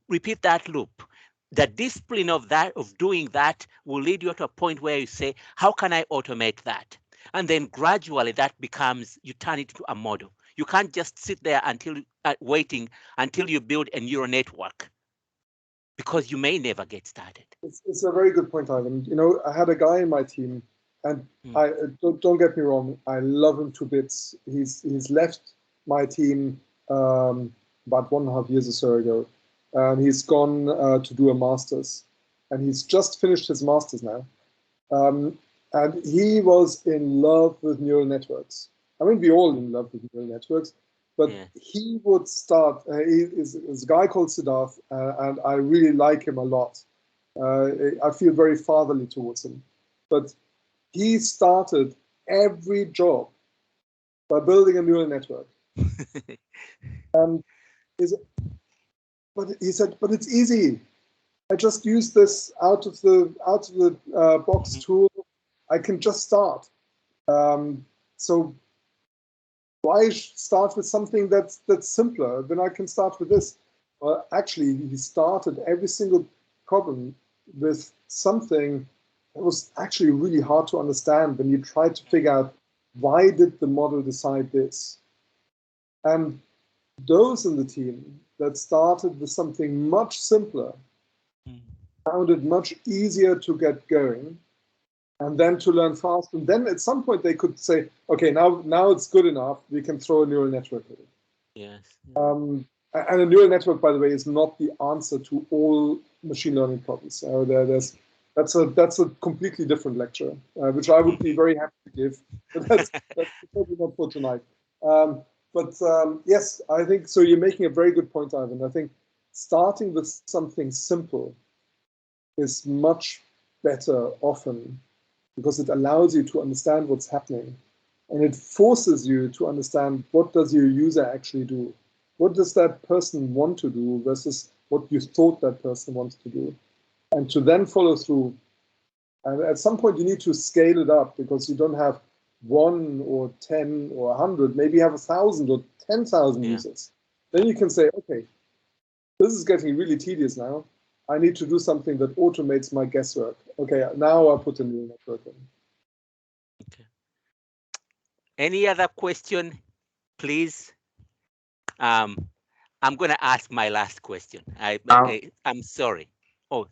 repeat that loop. The discipline of doing that will lead you to a point where you say, how can I automate that? And then gradually that becomes, you turn it into a model. You can't just sit there waiting until you build a neural network, because you may never get started. It's a very good point, Ivan. I had a guy in my team, and I don't get me wrong, I love him to bits. He's left my team about 1.5 years or so ago, and he's gone to do a master's, and he's just finished his master's now. And he was in love with neural networks. I mean, we all in love with neural networks, but he would start. He's a guy called Siddharth, and I really like him a lot. I feel very fatherly towards him. But he started every job by building a neural network. But he said, but it's easy. I just use this out of the box tool. I can just start. So why start with something that's simpler? Then I can start with this. Well, actually, he started every single problem with something that was actually really hard to understand when you tried to figure out, why did the model decide this? And those in the team that started with something much simpler found it much easier to get going and then to learn fast. And then at some point they could say, okay, now it's good enough. We can throw a neural network at it. Yes. And a neural network, by the way, is not the answer to all machine learning problems. That's a completely different lecture, which I would be very happy to give. But that's probably not for tonight. Yes, I think so. You're making a very good point, Ivan. I think starting with something simple is much better often, because it allows you to understand what's happening, and it forces you to understand, what does your user actually do? What does that person want to do versus what you thought that person wants to do? And to then follow through. And at some point you need to scale it up, because you don't have 1 or 10 or 100, maybe you have 1,000 or 10,000 users. Then you can say, okay, This is getting really tedious now. I need to do something that automates my guesswork. Okay, now I put a neural network in. Okay. Any other question, please? Um, I'm going to ask my last question. I'm sorry. Oh,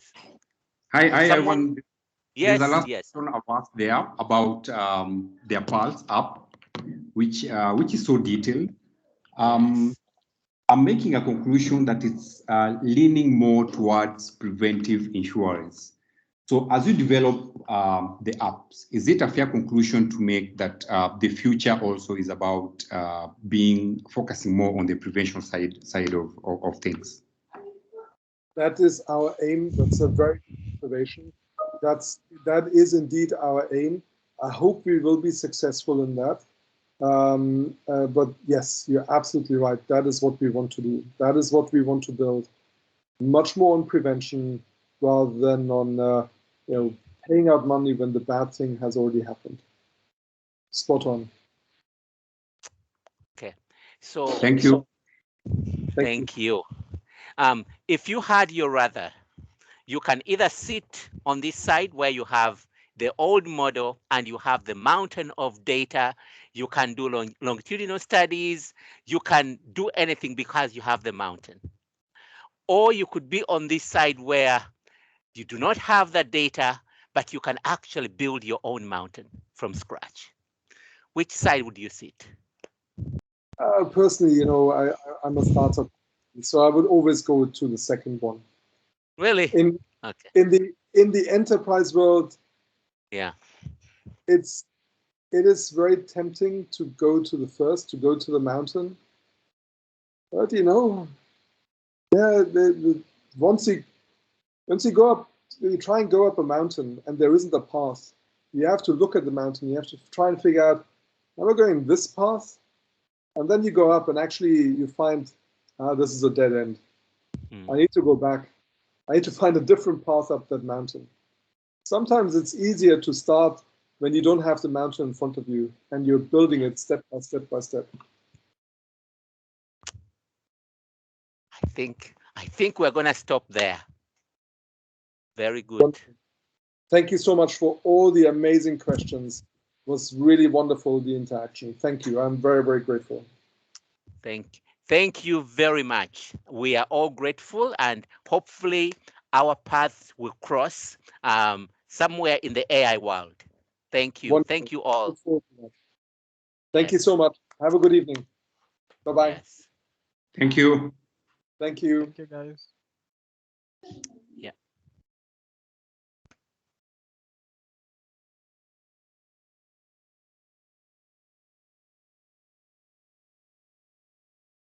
Hi, someone? everyone. There's a Yes, last yes. question I've asked there about their Pulse app, which is so detailed. Yes. I'm making a conclusion that it's leaning more towards preventive insurance. So as you develop the apps, is it a fair conclusion to make that the future also is about focusing more on the prevention side of things? That is our aim. That's a very good observation. That is indeed our aim. I hope we will be successful in that. But yes, you're absolutely right. That is what we want to do. That is what we want to build. Much more on prevention rather than on paying out money when the bad thing has already happened. Spot on. Okay. So Thank you. thank you. If you had your rather, you can either sit on this side where you have the old model and you have the mountain of data. You can do longitudinal studies. You can do anything because you have the mountain. Or you could be on this side where you do not have that data, but you can actually build your own mountain from scratch. Which side would you sit? Personally, I'm a startup, so I would always go to the second one. Really? In Okay. in the enterprise world, Yeah. it is very tempting to go to the first, to go to the mountain. But yeah, once you go up, you try and go up a mountain, and there isn't a path. You have to look at the mountain. You have to try and figure out, am I going this path? And then you go up, and actually you find, this is a dead end. I need to go back. I need to find a different path up that mountain. Sometimes it's easier to start when you don't have the mountain in front of you and you're building it step by step by step. I think we're gonna stop there. Very good. Thank you so much for all the amazing questions. It was really wonderful, the interaction. Thank you. I'm very, very grateful. Thank you very much. We are all grateful, and hopefully our paths will cross somewhere in the AI world. Thank you. Wonderful. Thank you all. Thank you Yes. so much. Have a good evening. Bye-bye. Yes. Thank you. Thank you. Thank you, guys. Yeah.